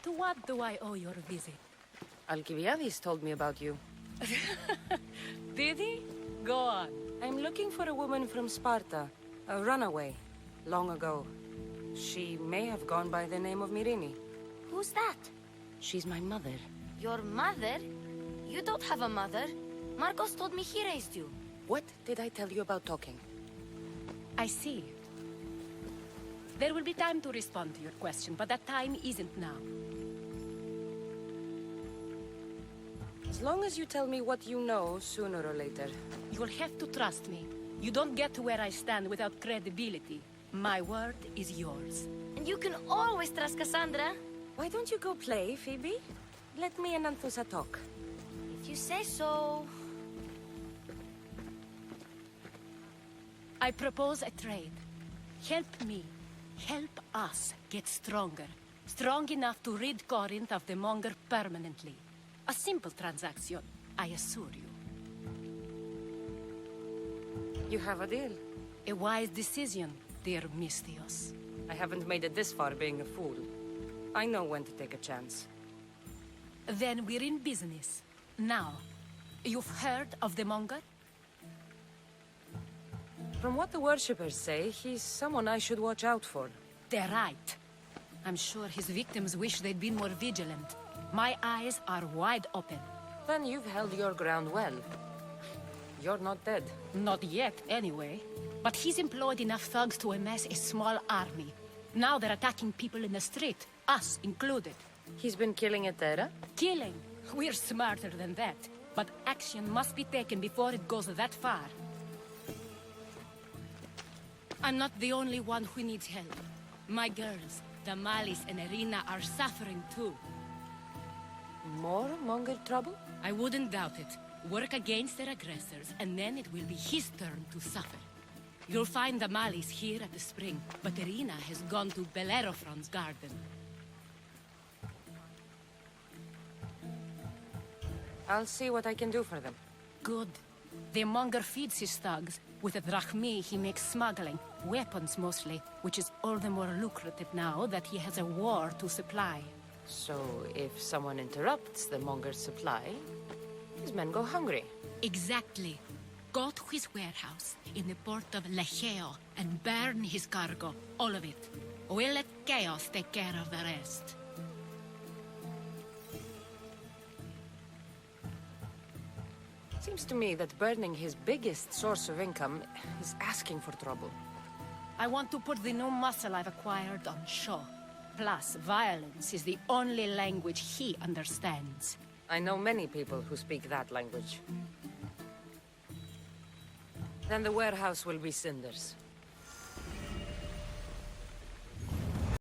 To what do I owe your visit? Alcibiades told me about you. Did he? Go on. I'm looking for a woman from Sparta. A runaway. Long ago. She may have gone by the name of Myrine. Who's that? She's my mother. Your mother? You don't have a mother. Marcos told me he raised you. What did I tell you about talking? I see. There will be time to respond to your question, but that time isn't now. As long as you tell me what you know, sooner or later. You'll have to trust me. You don't get to where I stand without credibility. My word is yours. And you can always trust Cassandra. Why don't you go play, Phoebe? Let me and Anthusa talk. If you say so. I propose a trade. Help me. Help us get stronger. Strong enough to rid Corinth of the monger permanently. A simple transaction, I assure you. You have a deal. A wise decision, dear misthios. I haven't made it this far being a fool. I know when to take a chance. Then we're in business. Now, you've heard of the monger? From what the worshippers say, he's someone I should watch out for. They're right. I'm sure his victims wish they'd been more vigilant. My eyes are wide open. Then you've held your ground well. You're not dead. Not yet, anyway. But he's employed enough thugs to amass a small army. Now they're attacking people in the street, us included. He's been killing at Terra? Killing? We're smarter than that. But action must be taken before it goes that far. I'm not the only one who needs help. My girls, Damalis and Irina, are suffering too. More monger trouble? I wouldn't doubt it. Work against their aggressors, and then it will be his turn to suffer. You'll find Damalis here at the spring, but Irina has gone to Bellerophon's garden. I'll see what I can do for them. Good. The monger feeds his thugs. With a drachmi, he makes smuggling, weapons mostly, which is all the more lucrative now that he has a war to supply. So, if someone interrupts the monger's supply, his men go hungry. Exactly. Go to his warehouse in the port of Lecheo and burn his cargo, all of it. We'll let chaos take care of the rest. Seems to me that burning his biggest source of income is asking for trouble. I want to put the new muscle I've acquired on show. Plus, violence is the only language he understands. I know many people who speak that language. Then the warehouse will be cinders.